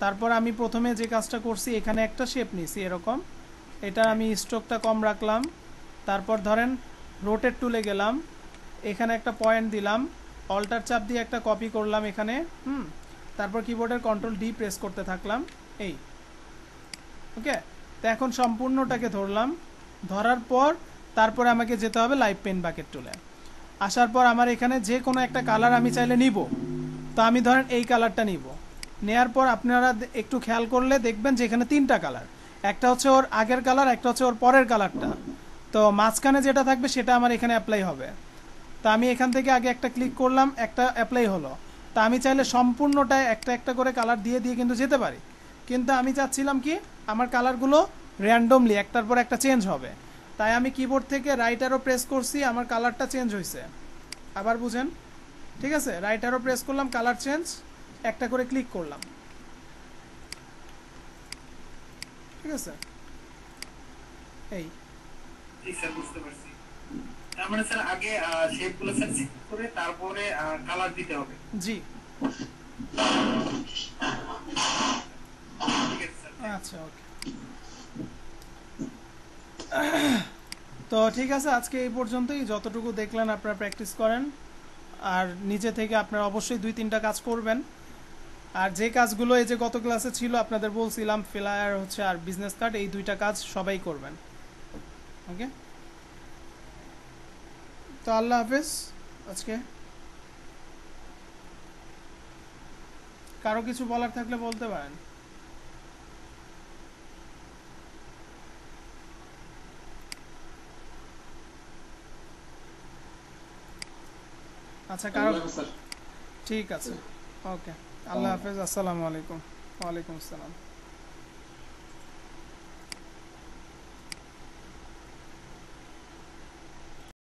তারপর আমি প্রথমে যে কাজটা করছি, এখানে একটা শেপ নিয়েছি এরকম, এটা আমি স্ট্রোকটা কম রাখলাম। তারপর ধরেন রোটেট টুলে গেলাম, এখানে একটা পয়েন্ট দিলাম, অল্টার চাপ দিয়ে একটা কপি করলাম এখানে। তারপর কিবোর্ডের কন্ট্রোল ডি প্রেস করতে থাকলাম, এই। ওকে, তো এখন সম্পূর্ণটাকে ধরলাম, ধরার পর তারপরে আমাকে যেতে হবে লাইভ পেন বাকেট টুলে। আসার পর আমার এখানে যে কোনো একটা কালার আমি চাইলে নিব, তো আমি ধরেন এই কালারটা নিব। নেয়ার পর আপনারা একটু খেয়াল করলে দেখবেন যে এখানে 3টা কালার, একটা হচ্ছে ওর আগের কালার, একটা হচ্ছে ওর পরের কালারটা, তো মাঝখানে যেটা থাকবে সেটা আমার এখানে অ্যাপ্লাই হবে। তো আমি এখান থেকে আগে একটা ক্লিক করলাম, একটা অ্যাপ্লাই হলো। তা আমি চাইলে সম্পূর্ণটায় একটা একটা করে কালার দিয়ে দিয়ে কিন্তু যেতে পারি, কিন্তু আমি চাচ্ছিলাম কি আমার কালারগুলো র্যান্ডমলি একটার পর একটা চেঞ্জ হবে। তাই আমি কিবোর্ড থেকে রাইট অ্যারো প্রেস করছি, আমার কালারটা চেঞ্জ হয়েছে। আবার বুঝেন, ঠিক আছে? রাইট অ্যারো প্রেস করলাম, কালার চেঞ্জ, একটা করে ক্লিক করলাম, ঠিক আছে? এই স্যার বুঝতে পারছি। তার মানে স্যার আগে শেপগুলো স্যার সিলেক্ট করে তারপরে কালার দিতে হবে। জি, ঠিক আছে স্যার। আচ্ছা, ওকে। তো ঠিক আছে, আজকে এই পর্যন্তই। যতটুকু দেখলেন আপনারা প্র্যাকটিস করেন, আর নিচে থেকে আপনারা অবশ্যই 2-3টা কাজ করবেন। আর যে কাজগুলো এই যে গত ক্লাসে ছিল আপনাদের বলছিলাম, ফ্লায়ার হচ্ছে আর বিজনেস কার্ড, এই 2টা কাজ সবাই করবেন। ওকে, তো আল্লাহ হাফেজ। আজকে কারো কিছু বলার থাকলে বলতে পারেন। আচ্ছা, কারো? ঠিক আছে, ওকে, আল্লাহ হাফেজ, আসসালামু আলাইকুম। ওয়ালাইকুম আসসালাম।